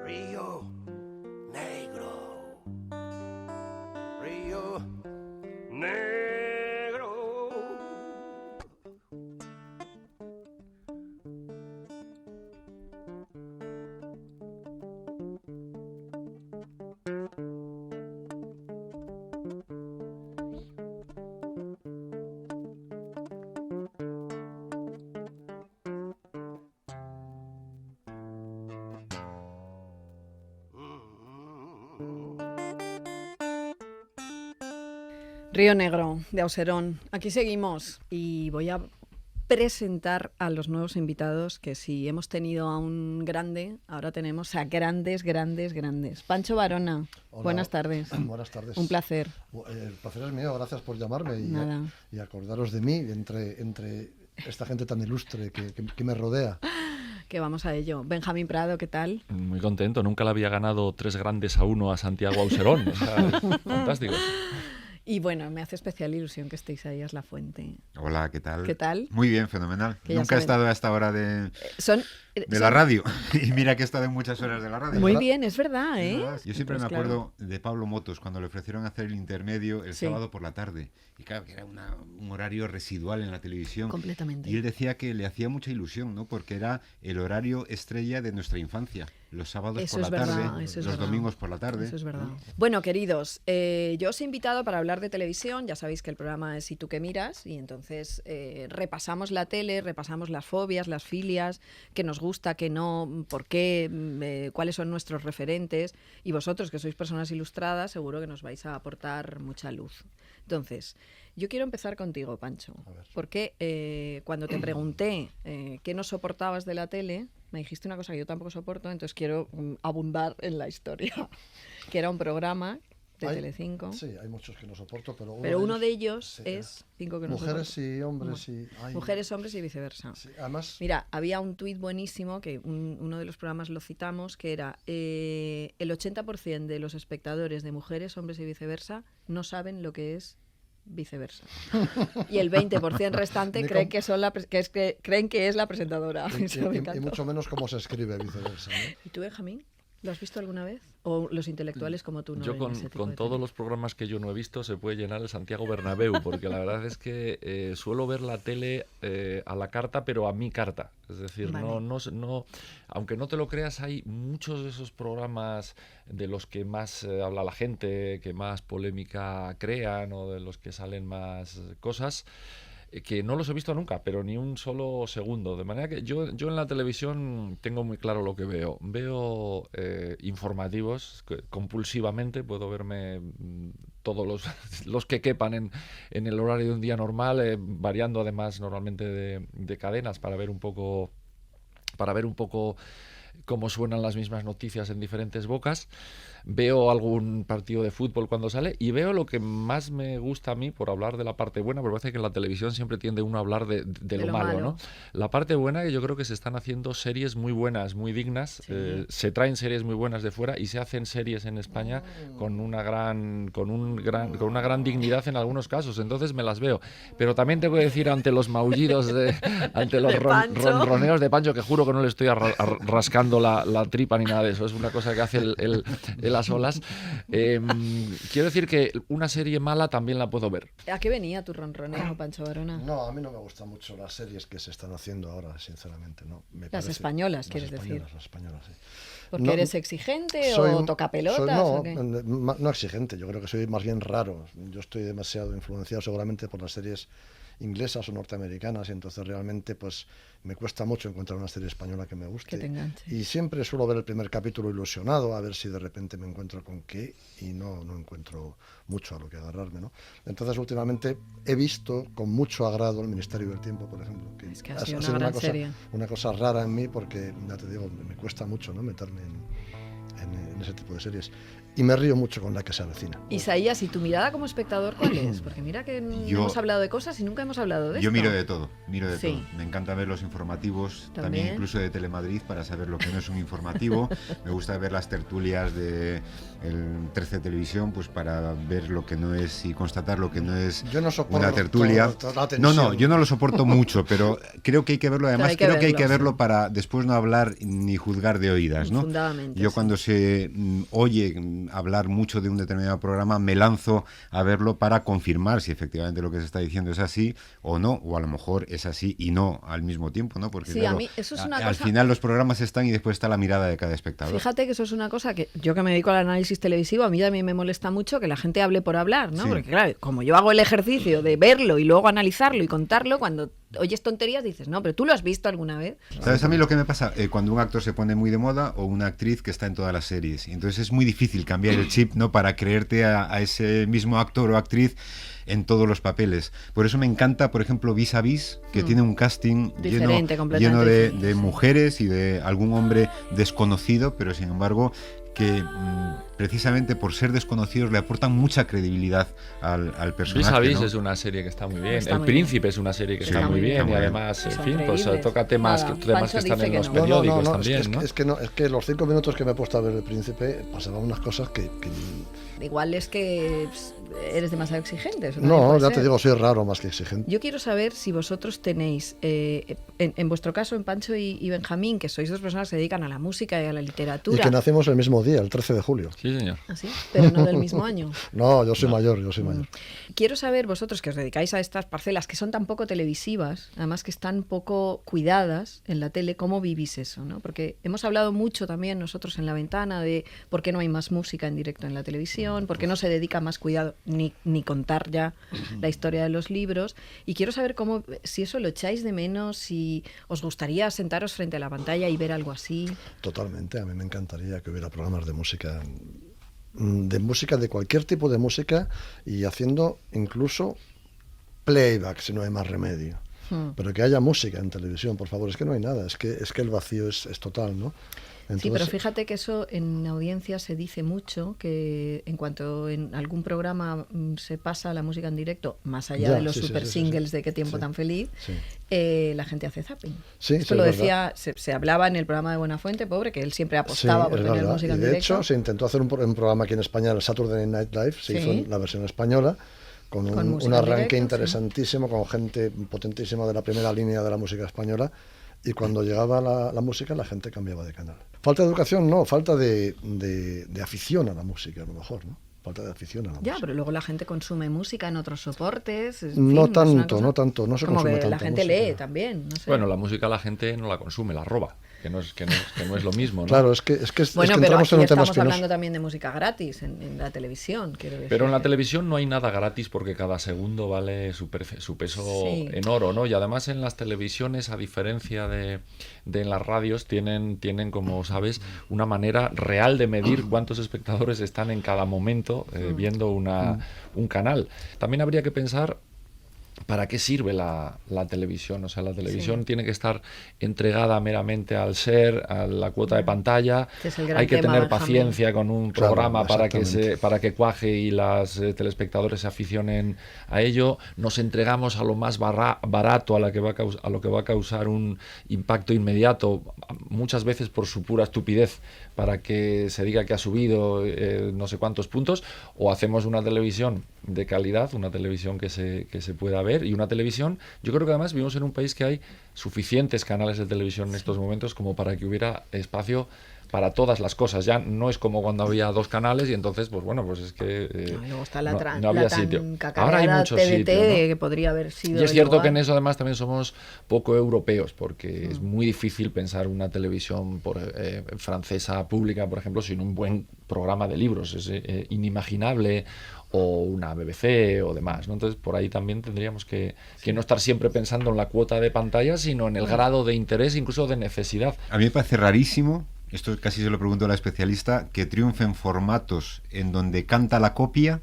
Río Negro, Río Negro. Río Negro, de Auserón. Aquí seguimos y voy a presentar a los nuevos invitados, que si hemos tenido a un grande, ahora tenemos a grandes. Pancho Varona, hola, buenas tardes. Buenas tardes. Un placer. El placer es mío, gracias por llamarme y acordaros de mí entre esta gente tan ilustre que me rodea. Que vamos a ello. Benjamín Prado, ¿qué tal? Muy contento, nunca le había ganado 3-1 a Santiago Auserón. O sea, fantástico. Y bueno, me hace especial ilusión que estéis ahí, es La Fuente. Hola, ¿qué tal? ¿Qué tal? Muy bien, fenomenal. Nunca he estado a esta hora de la radio. Y mira que he estado en muchas horas de la radio. Muy bien, es verdad, ¿eh? Yo siempre me acuerdo de Pablo Motos cuando le ofrecieron hacer el intermedio el sábado por la tarde. Y claro, que era un horario residual en la televisión. Completamente. Y él decía que le hacía mucha ilusión, ¿no? Porque era el horario estrella de nuestra infancia. Los sábados por la tarde, los domingos por la tarde. Eso es verdad. Bueno, queridos, yo os he invitado para hablar de televisión. Ya sabéis que el programa es ¿Y tú qué miras? Y entonces repasamos la tele, repasamos las fobias, las filias que nos gustan gusta, qué no, por qué, cuáles son nuestros referentes, y vosotros, que sois personas ilustradas, seguro que nos vais a aportar mucha luz. Entonces, yo quiero empezar contigo, Pancho, porque cuando te pregunté qué no soportabas de la tele, me dijiste una cosa que yo tampoco soporto, entonces quiero abundar en la historia, que era un programa de Telecinco. Sí, hay muchos que no soporto, pero uno de ellos es 5 que no mujeres soporto. Y hombres y... Mujeres, hombres y viceversa. Sí, además... Mira, había un tuit buenísimo, que uno de los programas lo citamos, que era el 80% de los espectadores de mujeres, hombres y viceversa no saben lo que es viceversa. Y el 20% restante creen que es la presentadora. Y mucho menos cómo se escribe viceversa, ¿no? ¿Y tú, Benjamín? ¿Lo has visto alguna vez? ¿O los intelectuales como tú no Yo ven ese tipo con de todos tele? los programas que yo no he visto se puede llenar el Santiago Bernabéu, porque la verdad es que suelo ver la tele a la carta, pero a mi carta. Es decir, Vale. no, aunque no te lo creas, hay muchos de esos programas de los que más habla la gente, que más polémica crean o de los que salen más cosas, que no los he visto nunca, pero ni un solo segundo. De manera que yo en la televisión tengo muy claro lo que veo. Veo informativos compulsivamente, puedo verme todos los que quepan en el horario de un día normal, variando además normalmente de cadenas para ver un poco cómo suenan las mismas noticias en diferentes bocas. Veo algún partido de fútbol cuando sale y veo lo que más me gusta a mí, por hablar de la parte buena, porque parece que en la televisión siempre tiende uno a hablar de lo malo, ¿no? La parte buena, que yo creo que se están haciendo series muy buenas, muy dignas, sí. Se traen series muy buenas de fuera y se hacen series en España con una gran dignidad en algunos casos, entonces me las veo. Pero también tengo que decir, ante los maullidos, ante los ronroneos de Pancho, que juro que no le estoy rascando la tripa ni nada de eso, es una cosa que hace el las olas. Quiero decir que una serie mala también la puedo ver. ¿A qué venía tu ronroneo, Pancho Varona? No, a mí no me gustan mucho las series que se están haciendo ahora, sinceramente. No, las españolas, quieres decir. Las españolas, sí. ¿Porque eres exigente o toca pelotas? ¿O qué? No exigente, yo creo que soy más bien raro. Yo estoy demasiado influenciado seguramente por las series inglesas o norteamericanas, y entonces realmente pues me cuesta mucho encontrar una serie española que me guste. Que te enganche. Y siempre suelo ver el primer capítulo ilusionado, a ver si de repente me encuentro con qué, y no encuentro mucho a lo que agarrarme, ¿no? Entonces últimamente he visto con mucho agrado El Ministerio del Tiempo, por ejemplo, que es que ha sido una cosa rara en mí, porque ya te digo, me cuesta mucho, ¿no?, meterme en ese tipo de series. Y me río mucho con La que se avecina. Isaías, ¿y tu mirada como espectador cuál es? Porque mira que hemos hablado de cosas y nunca hemos hablado de esto. Yo miro de todo. Me encanta ver los informativos, también incluso de Telemadrid, para saber lo que no es un informativo. Me gusta ver las tertulias de el 13 Televisión, pues para ver lo que no es y constatar lo que no es una tertulia. No, yo no lo soporto mucho, pero creo que hay que verlo. Además, creo que hay que verlo para después no hablar ni juzgar de oídas, ¿no? Yo cuando se oye hablar mucho de un determinado programa, me lanzo a verlo para confirmar si efectivamente lo que se está diciendo es así o no, o a lo mejor es así y no al mismo tiempo, ¿no? Porque sí, claro, a mí eso es una al final los programas están y después está la mirada de cada espectador. Fíjate que eso es una cosa que yo, que me dedico al análisis televisivo, a mí también me molesta mucho que la gente hable por hablar, ¿no? Sí. Porque claro, como yo hago el ejercicio de verlo y luego analizarlo y contarlo, cuando oyes tonterías dices, no, pero ¿tú lo has visto alguna vez? ¿Sabes a mí lo que me pasa? Cuando un actor se pone muy de moda, o una actriz que está en todas las series. Entonces es muy difícil cambiar el chip, ¿no?, para creerte a ese mismo actor o actriz en todos los papeles. Por eso me encanta, por ejemplo, Vis a Vis, que tiene un casting lleno de mujeres y de algún hombre desconocido, pero sin embargo que precisamente por ser desconocidos le aportan mucha credibilidad al personaje. Vis a Vis, ¿no? Es una serie que está muy bien. El Príncipe es una serie que está muy bien, y además, en fin, pues toca temas que están en los periódicos también, ¿no? Es que los 5 minutos que me he puesto a ver El Príncipe pasaban unas cosas que igual es que eres demasiado exigente. No, ya te digo, soy raro más que exigente. Yo quiero saber si vosotros tenéis, en vuestro caso, en Pancho y Benjamín, que sois dos personas que se dedican a la música y a la literatura. Y que nacimos el mismo día, el 13 de julio. Sí, señor. ¿Ah, sí? Pero no del mismo año. No, yo soy mayor. Quiero saber, vosotros que os dedicáis a estas parcelas que son tan poco televisivas, además que están poco cuidadas en la tele, ¿cómo vivís eso, ¿no? Porque hemos hablado mucho también nosotros en La Ventana de por qué no hay más música en directo en la televisión. televisión, por qué no se dedica más cuidado ni contar ya la historia de los libros. Y quiero saber si eso lo echáis de menos, si os gustaría sentaros frente a la pantalla y ver algo así. Totalmente, a mí me encantaría que hubiera programas de música de cualquier tipo de música, y haciendo incluso playback si no hay más remedio. Pero que haya música en televisión, por favor, es que no hay nada, es que el vacío es total, ¿no? Entonces, sí, pero fíjate que eso en audiencia se dice mucho, que en cuanto en algún programa se pasa la música en directo, más allá de los super singles de Qué tiempo tan feliz, la gente hace zapping. Sí, esto lo decía, se hablaba en el programa de Buenafuente, pobre, que él siempre apostaba por tener música en directo. De hecho, se intentó hacer un programa aquí en España, el Saturday Night Live, se hizo en la versión española, con un arranque interesantísimo, con gente potentísima de la primera línea de la música española, y cuando llegaba la música la gente cambiaba de canal. Falta de educación, no, falta de afición a la música, a lo mejor, ¿no? Falta de afición a la música. Ya, pero luego la gente consume música en otros soportes. No tanto, no se como consume que tanta la gente música. lee también, no sé. Bueno, la música la gente no la consume, la roba. Que no es lo mismo, ¿no? Claro, es que bueno, que pero entramos aquí en un tema estamos espinoso. hablando también de música gratis en la televisión, quiero decir. Pero en la televisión no hay nada gratis porque cada segundo vale su peso en oro, ¿no? Y además en las televisiones, a diferencia de en las radios, tienen, como sabes, una manera real de medir cuántos espectadores están en cada momento viendo un canal. También habría que pensar ¿para qué sirve la televisión? O sea, la televisión tiene que estar entregada meramente al ser, a la cuota de pantalla. Hay que tener paciencia con un programa para que cuaje y los telespectadores se aficionen a ello. Nos entregamos a lo más barato, a lo que va a causar un impacto inmediato, muchas veces por su pura estupidez, para que se diga que ha subido no sé cuántos puntos, o hacemos una televisión de calidad, una televisión que se pueda ver, y una televisión, yo creo que además vivimos en un país que hay suficientes canales de televisión en estos momentos como para que hubiera espacio para todas las cosas. Ya no es como cuando había 2 canales y entonces, pues bueno, pues es que luego está no había sitio. Ahora hay muchos sitios, ¿no? Que podría haber sido. Y es cierto que en eso además también somos poco europeos, porque es muy difícil pensar una televisión francesa pública, por ejemplo, sin un buen programa de libros. Es inimaginable, o una BBC o demás, ¿no? Entonces por ahí también tendríamos que no estar siempre pensando en la cuota de pantalla, sino en el grado de interés, incluso de necesidad. A mí me parece rarísimo, esto casi se lo pregunto a la especialista, que triunfen formatos en donde canta la copia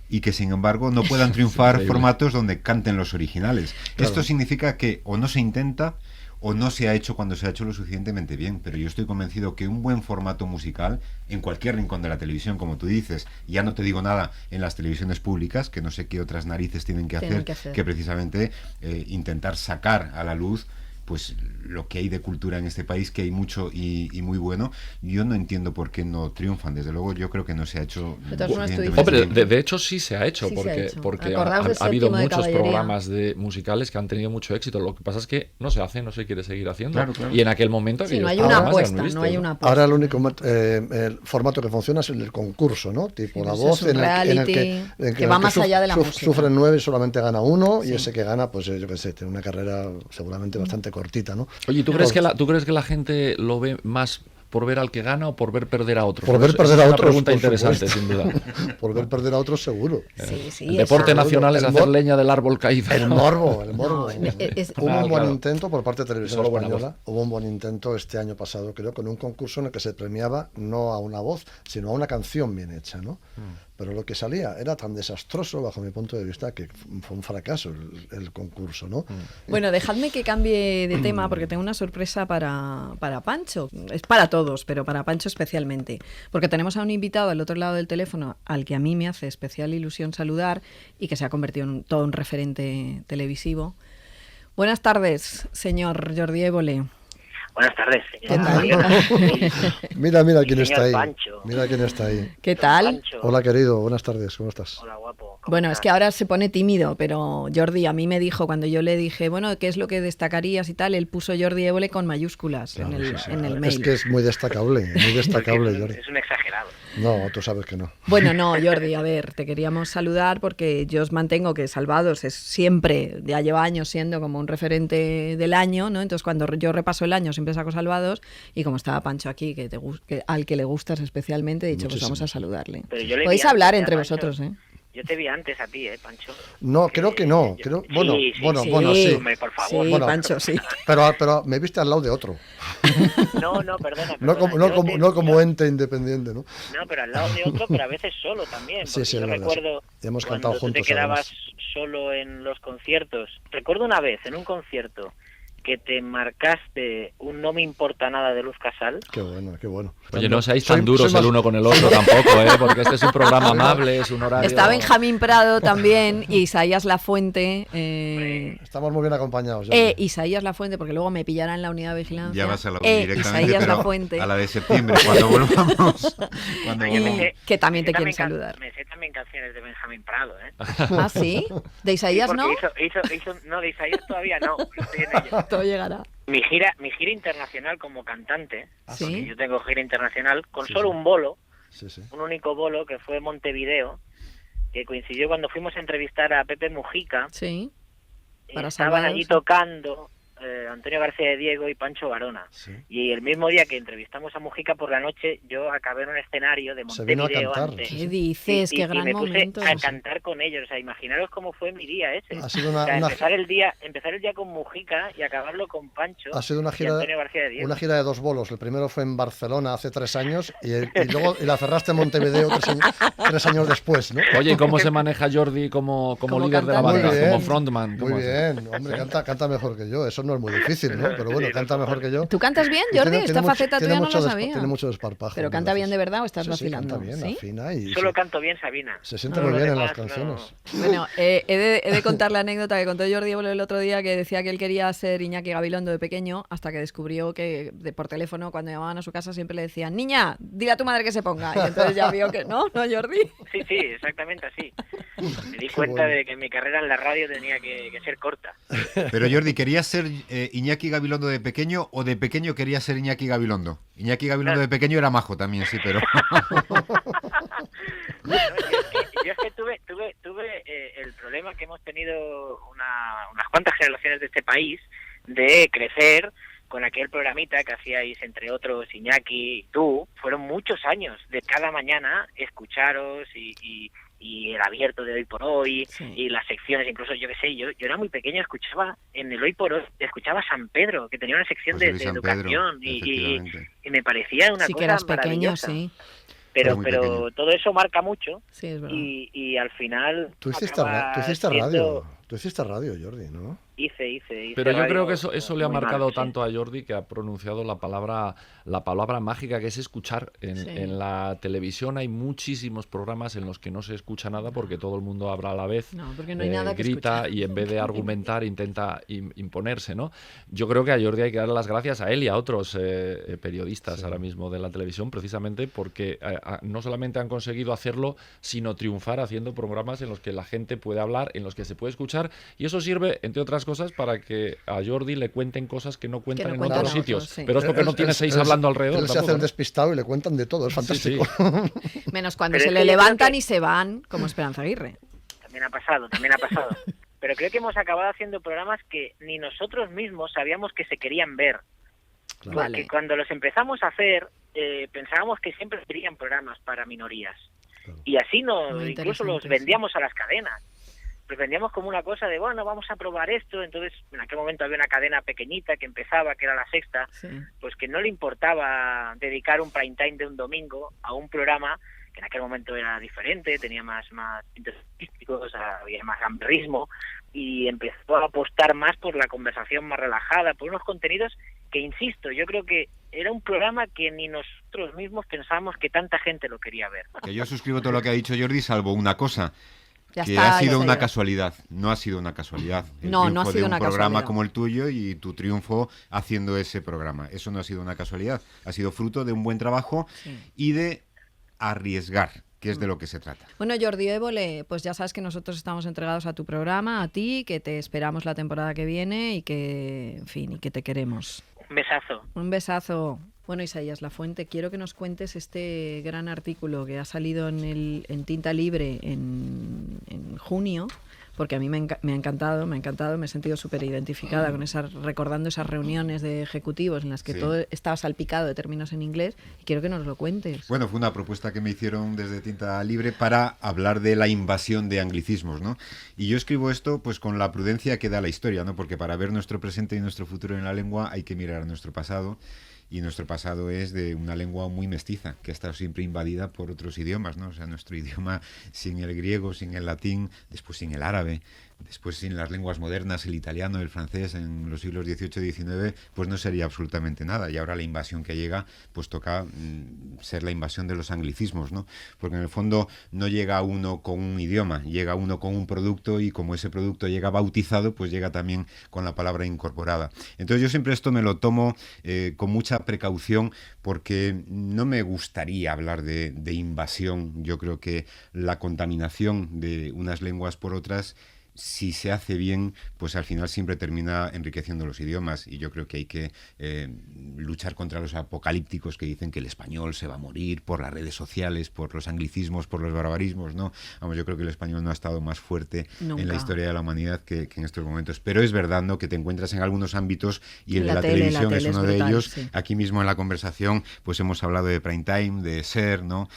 y que sin embargo no puedan triunfar formatos donde canten los originales. Claro. Esto significa que o no se intenta o no se ha hecho cuando se ha hecho lo suficientemente bien, pero yo estoy convencido que un buen formato musical en cualquier rincón de la televisión, como tú dices, ya no te digo nada en las televisiones públicas, que no sé qué otras narices tienen que hacer que precisamente intentar sacar a la luz pues lo que hay de cultura en este país, que hay mucho y muy bueno. Yo no entiendo por qué no triunfan. Desde luego yo creo que no se ha hecho. Hombre, de hecho sí se ha hecho, porque ha habido muchos programas musicales que han tenido mucho éxito. Lo que pasa es que no se hace, no se quiere seguir haciendo. Claro. Y en aquel momento no hay una apuesta, no hay una apuesta. Ahora el único el formato que funciona es el del concurso, ¿no? Tipo La Voz, en el que va más allá de la música. Sufren 9 y solamente gana uno, y ese que gana, pues yo qué sé, tiene una carrera seguramente bastante cortita, ¿no? Oye, ¿tú crees que la gente lo ve más por ver al que gana o por ver perder a otros? Por ver perder a otros. Es una pregunta interesante, sin duda. Por ver perder a otros, seguro. El deporte nacional es hacer leña del árbol caído. El morbo. Hubo un buen intento por parte de Televisión Española. Hubo un buen intento este año pasado, creo, con un concurso en el que se premiaba no a una voz, sino a una canción bien hecha, ¿no? Pero lo que salía era tan desastroso, bajo mi punto de vista, que fue un fracaso el concurso, ¿no? Bueno, dejadme que cambie de tema, porque tengo una sorpresa para Pancho. Es para todos, pero para Pancho especialmente. Porque tenemos a un invitado al otro lado del teléfono, al que a mí me hace especial ilusión saludar, y que se ha convertido en todo un referente televisivo. Buenas tardes, señor Jordi Évole. Buenas tardes, Mira quién está ahí. Pancho. Mira quién está ahí. ¿Qué tal? Hola, querido, buenas tardes, ¿cómo estás? Hola, guapo. Bueno, es que ahora se pone tímido, pero Jordi a mí me dijo, cuando yo le dije, bueno, ¿qué es lo que destacarías y tal? Él puso Jordi Évole con mayúsculas en el mail. Es que es muy destacable, Jordi. Es un exagerado. No, tú sabes que no. Bueno, no, Jordi, a ver, te queríamos saludar porque yo os mantengo que Salvados es siempre, ya lleva años siendo como un referente del año, ¿no? Entonces cuando yo repaso el año siempre saco Salvados y como estaba Pancho aquí, que al que le gustas especialmente, he dicho, pues vamos a saludarle. Podéis hablar entre vosotros, ¿eh? Yo te vi antes a ti, Pancho. No, creo que no. Bueno, sí. Hombre, por favor. Sí, bueno, Pancho, sí. Pero me viste al lado de otro. No, perdona. No como ente independiente, ¿no? No, pero al lado de otro, pero a veces solo también. Sí, yo recuerdo hemos cuando cantado juntos, tú te quedabas además. solo en los conciertos. Recuerdo una vez, en un concierto, que te marcaste un No me importa nada de Luz Casal. Qué bueno. Oye, no seáis tan duros el uno con el otro tampoco, porque este es un programa amable, es un horario... Está Benjamín Prado también y Isaías Lafuente. Estamos muy bien acompañados. Isaías Lafuente, porque luego me pillará en la unidad de vigilancia. Ya vas a la directamente, Isaías Lafuente. A la de septiembre, cuando volvamos. Que también te quieren saludar. Me sé también canciones de Benjamín Prado, ¿eh? ¿Ah, sí? ¿De Isaías no? No, de Isaías todavía no. Estoy en ello. Todo llegará. Mi gira internacional como cantante, ¿Sí? porque yo tengo gira internacional, con solo un bolo, un único bolo, que fue Montevideo, que coincidió cuando fuimos a entrevistar a Pepe Mujica. Sí. Para estaban allí tocando Antonio García de Diego y Pancho Varona. Sí. Y el mismo día que entrevistamos a Mujica por la noche, yo acabé en un escenario de Montevideo. Se vino a cantar. Antes. ¿Qué dices? Qué gran momento. Y me puse a cantar con ellos. O sea, imaginaros cómo fue mi día ese. Ha sido empezar el día con Mujica y acabarlo con Pancho. Ha sido una gira, y Antonio García de Diego. Una gira de 2 bolos. El primero fue en Barcelona hace 3 años y luego la cerraste en Montevideo 3 años después, ¿no? Oye, ¿cómo se maneja Jordi como líder de la banda, como frontman? Muy bien, hombre, canta mejor que yo. Eso no es muy difícil, ¿no? Pero bueno, canta mejor que yo. ¿Tú cantas bien, Jordi? Esta faceta tuya no la sabía. Tiene mucho desparpajo. ¿Pero canta bien de verdad o estás vacilando? Canta bien, afina y... Solo canto bien Sabina. Se siente muy bien en las canciones. Bueno, he de contar la anécdota que contó Jordi el otro día, que decía que él quería ser Iñaki Gabilondo de pequeño, hasta que descubrió que por teléfono, cuando llamaban a su casa, siempre le decían: niña, dile a tu madre que se ponga. Y entonces ya vio que no, Jordi. Sí, exactamente así. Me di cuenta de que mi carrera en la radio tenía que ser corta. Pero Jordi, ¿querías ser Iñaki Gabilondo de pequeño o de pequeño querías ser Iñaki Gabilondo? Iñaki Gabilondo de pequeño era majo también, sí, pero... Yo es que tuve el problema que hemos tenido unas cuantas generaciones de este país de crecer con aquel programita que hacíais, entre otros, Iñaki y tú. Fueron muchos años de cada mañana escucharos y el abierto de Hoy por Hoy, y las secciones, incluso yo era muy pequeño, escuchaba en el Hoy por Hoy, escuchaba San Pedro, que tenía una sección de educación, y me parecía una cosa que eras maravillosa. Pequeño, sí. Pero todo eso marca mucho, sí, es verdad. Y al final... Tú hiciste radio, Jordi, ¿no? Hice Pero yo radio, creo que eso le ha marcado mal, tanto a Jordi, que ha pronunciado la palabra mágica, que es escuchar. En la televisión hay muchísimos programas en los que no se escucha nada porque todo el mundo habla a la vez, porque no hay nada que grita escuchar. Y en vez de argumentar intenta imponerse, ¿no? Yo creo que a Jordi hay que darle las gracias, a él y a otros periodistas ahora mismo de la televisión, precisamente porque no solamente han conseguido hacerlo, sino triunfar haciendo programas en los que la gente puede hablar, en los que se puede escuchar, y eso sirve, entre otras cosas, para que a Jordi le cuenten cosas que no cuentan en otros sitios. Sí. Pero es porque no tiene 6 hablando alrededor. Él se hace el despistado y le cuentan de todo, es fantástico. Sí. Menos cuando se le levantan y se van, como Esperanza Aguirre. También ha pasado. Pero creo que hemos acabado haciendo programas que ni nosotros mismos sabíamos que se querían ver. Claro. Porque cuando los empezamos a hacer, pensábamos que siempre serían programas para minorías. Claro. Y así incluso los vendíamos a las cadenas. Los vendíamos como una cosa de, bueno, vamos a probar esto. Entonces, en aquel momento había una cadena pequeñita que empezaba, que era La Sexta, pues que no le importaba dedicar un prime time de un domingo a un programa que en aquel momento era diferente, tenía más artísticos, había más gamberrismo, y empezó a apostar más por la conversación más relajada, por unos contenidos que, insisto, yo creo que era un programa que ni nosotros mismos pensábamos que tanta gente lo quería ver. Que yo suscribo todo lo que ha dicho Jordi, salvo una cosa. Ha sido una casualidad, no ha sido una casualidad. No ha sido una casualidad. Un programa casualidad como el tuyo y tu triunfo haciendo ese programa. Eso no ha sido una casualidad, ha sido fruto de un buen trabajo y de arriesgar, que es de lo que se trata. Bueno, Jordi Évole, pues ya sabes que nosotros estamos entregados a tu programa, a ti, que te esperamos la temporada que viene y que, en fin, y que te queremos. Un besazo. Un besazo. Bueno, Isaías Lafuente, quiero que nos cuentes este gran artículo que ha salido en Tinta Libre en junio, porque a mí me ha encantado, me he sentido súper identificada con recordando esas reuniones de ejecutivos en las que todo estaba salpicado de términos en inglés, y quiero que nos lo cuentes. Bueno, fue una propuesta que me hicieron desde Tinta Libre para hablar de la invasión de anglicismos, ¿no? Y yo escribo esto pues con la prudencia que da la historia, ¿no? Porque para ver nuestro presente y nuestro futuro en la lengua hay que mirar a nuestro pasado. Y nuestro pasado es de una lengua muy mestiza, que ha estado siempre invadida por otros idiomas, ¿no? O sea, nuestro idioma sin el griego, sin el latín, después sin el árabe, después sin las lenguas modernas, el italiano, el francés, en los siglos XVIII y XIX, pues no sería absolutamente nada. Y ahora la invasión que llega, pues toca ser la invasión de los anglicismos, ¿no? Porque en el fondo no llega uno con un idioma, llega uno con un producto, y como ese producto llega bautizado, pues llega también con la palabra incorporada. Entonces yo siempre esto me lo tomo con mucha precaución, porque no me gustaría hablar de invasión. Yo creo que la contaminación de unas lenguas por otras, si se hace bien, pues al final siempre termina enriqueciendo los idiomas, y yo creo que hay que luchar contra los apocalípticos que dicen que el español se va a morir por las redes sociales, por los anglicismos, por los barbarismos, ¿no? Vamos, yo creo que el español no ha estado más fuerte nunca en la historia de la humanidad que en estos momentos, pero es verdad, ¿no?, que te encuentras en algunos ámbitos, y el de la televisión es uno de ellos. Sí. Aquí mismo en la conversación pues hemos hablado de prime time, de SER, ¿no?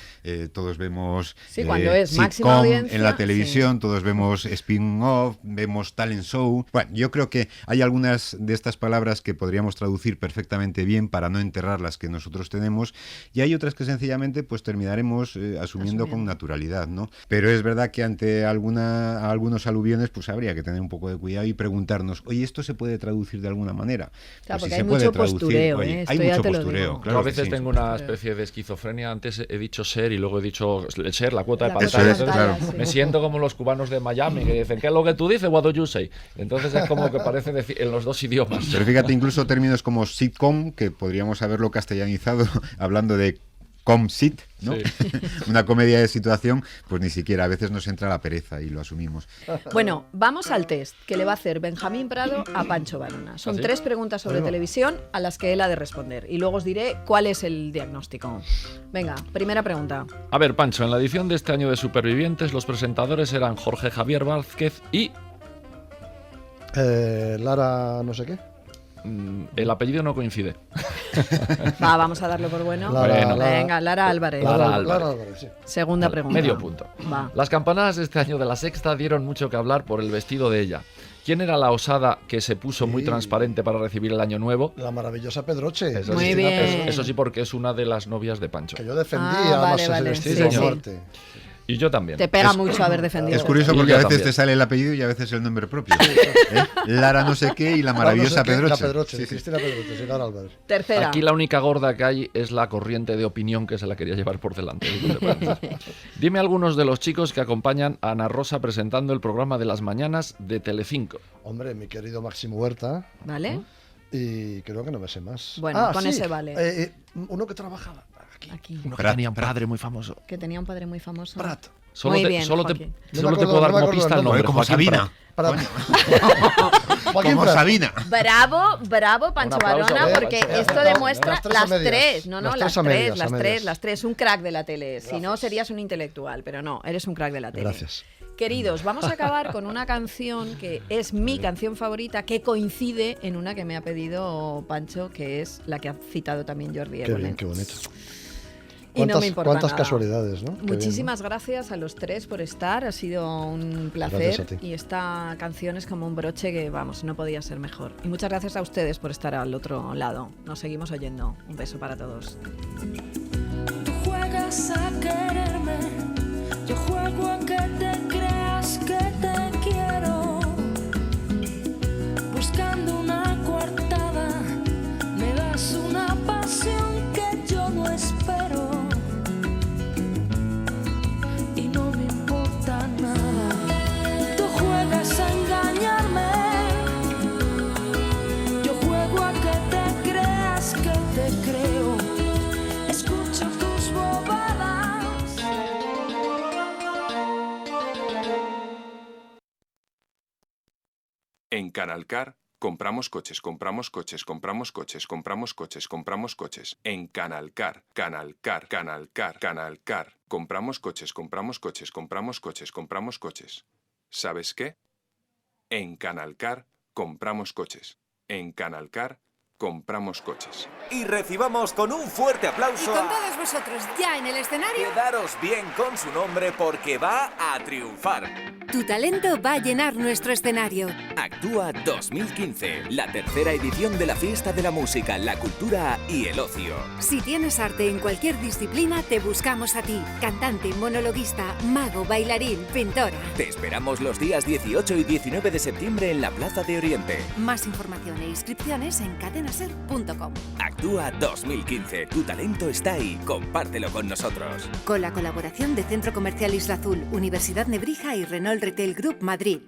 Todos vemos cuando es máxima audiencia en la televisión, todos vemos spin-off, vemos talent show. Bueno, yo creo que hay algunas de estas palabras que podríamos traducir perfectamente bien para no enterrar las que nosotros tenemos, y hay otras que sencillamente pues terminaremos asumiendo con naturalidad, ¿no? Pero es verdad que ante algunos aluviones pues habría que tener un poco de cuidado y preguntarnos, oye, ¿esto se puede traducir de alguna manera? Claro, pues porque hay mucho postureo, oye, hay mucho postureo. Claro, yo a veces tengo una especie de esquizofrenia. Antes he dicho SER y luego he dicho SER, la cuota de pantalla. Claro. Me siento como los cubanos de Miami que dicen, ¿qué es lo que tú dices? What do you say? Entonces es como que parece decir en los dos idiomas. Pero fíjate, incluso términos como sitcom, que podríamos haberlo castellanizado hablando de com-sit, ¿no? Sí. Una comedia de situación, pues ni siquiera, a veces nos entra la pereza y lo asumimos. Bueno, vamos al test que le va a hacer Benjamín Prado a Pancho Varona. Son 3 preguntas sobre televisión a las que él ha de responder, y luego os diré cuál es el diagnóstico. Venga, primera pregunta. A ver, Pancho, en la edición de este año de Supervivientes, los presentadores eran Jorge Javier Vázquez y... Lara no sé qué. El apellido no coincide. Vamos a darlo por bueno. Venga, Lara Álvarez. Lara Álvarez, sí. Segunda pregunta. Medio punto. Va. Las campanadas de este año de La Sexta dieron mucho que hablar por el vestido de ella. ¿Quién era la osada que se puso muy transparente para recibir el año nuevo? La maravillosa Pedroche. Muy bien. Eso sí, porque es una de las novias de Pancho. Que yo defendía vale. Sí, fuerte. Y yo también. Te pega mucho haber defendido. Es curioso porque a veces te sale el apellido y a veces el nombre propio. Lara no sé qué y la maravillosa Pedroche. La Pedroche, Cristina Pedroche, Lara Álvarez. Tercera. Aquí la única gorda que hay es la corriente de opinión que se la quería llevar por delante. Dime algunos de los chicos que acompañan a Ana Rosa presentando el programa de las mañanas de Telecinco. Hombre, mi querido Máximo Huerta. ¿Vale? Y creo que no me sé más. Bueno, con ese vale. Uno que trabajaba aquí. Uno que tenía un padre muy famoso. Que tenía un padre muy famoso. Prat. Solo te puedo dar como pista el nombre. Como Sabina. Como Sabina. Bravo, Pancho Varona, porque esto demuestra las tres. Un crack de la tele. Gracias. Si no, serías un intelectual, pero no, eres un crack de la tele. Gracias. Queridos, vamos a acabar con una canción que es mi canción favorita, que coincide en una que me ha pedido Pancho, que es la que ha citado también Jordi Qué Évole. bien, qué bonito. Y no me importa ¿Cuántas nada. casualidades, ¿no? Muchísimas gracias a los 3 por estar, ha sido un placer. Y esta canción es como un broche que, vamos, no podía ser mejor. Y muchas gracias a ustedes por estar al otro lado. Nos seguimos oyendo. Un beso para todos. Tú juegas a quererme, yo juego a que te creas que te quiero. Buscando una coartada, me das una pasión que yo no espero. Nada. Tú juegas a engañarme, yo juego a que te creas que te creo. Escucho tus bobadas. En Canal Car, Compramos coches, compramos coches, compramos coches, compramos coches, compramos coches. En Canalcar, Canalcar, Canalcar, Canalcar. Compramos coches, compramos coches, compramos coches, compramos coches. ¿Sabes qué? En Canalcar compramos coches. En Canalcar compramos coches. Y recibamos con un fuerte aplauso y con todos vosotros ya en el escenario. Quedaros bien con su nombre porque va a triunfar. Tu talento va a llenar nuestro escenario. Actúa 2015, la tercera edición de la fiesta de la música, la cultura y el ocio. Si tienes arte en cualquier disciplina, te buscamos a ti. Cantante, monologuista, mago, bailarín, pintora. Te esperamos los días 18 y 19 de septiembre en la Plaza de Oriente. Más información e inscripciones en cadenaser.com. Actúa 2015, tu talento está ahí, compártelo con nosotros. Con la colaboración de Centro Comercial Isla Azul, Universidad Nebrija y Renault Retail Group Madrid.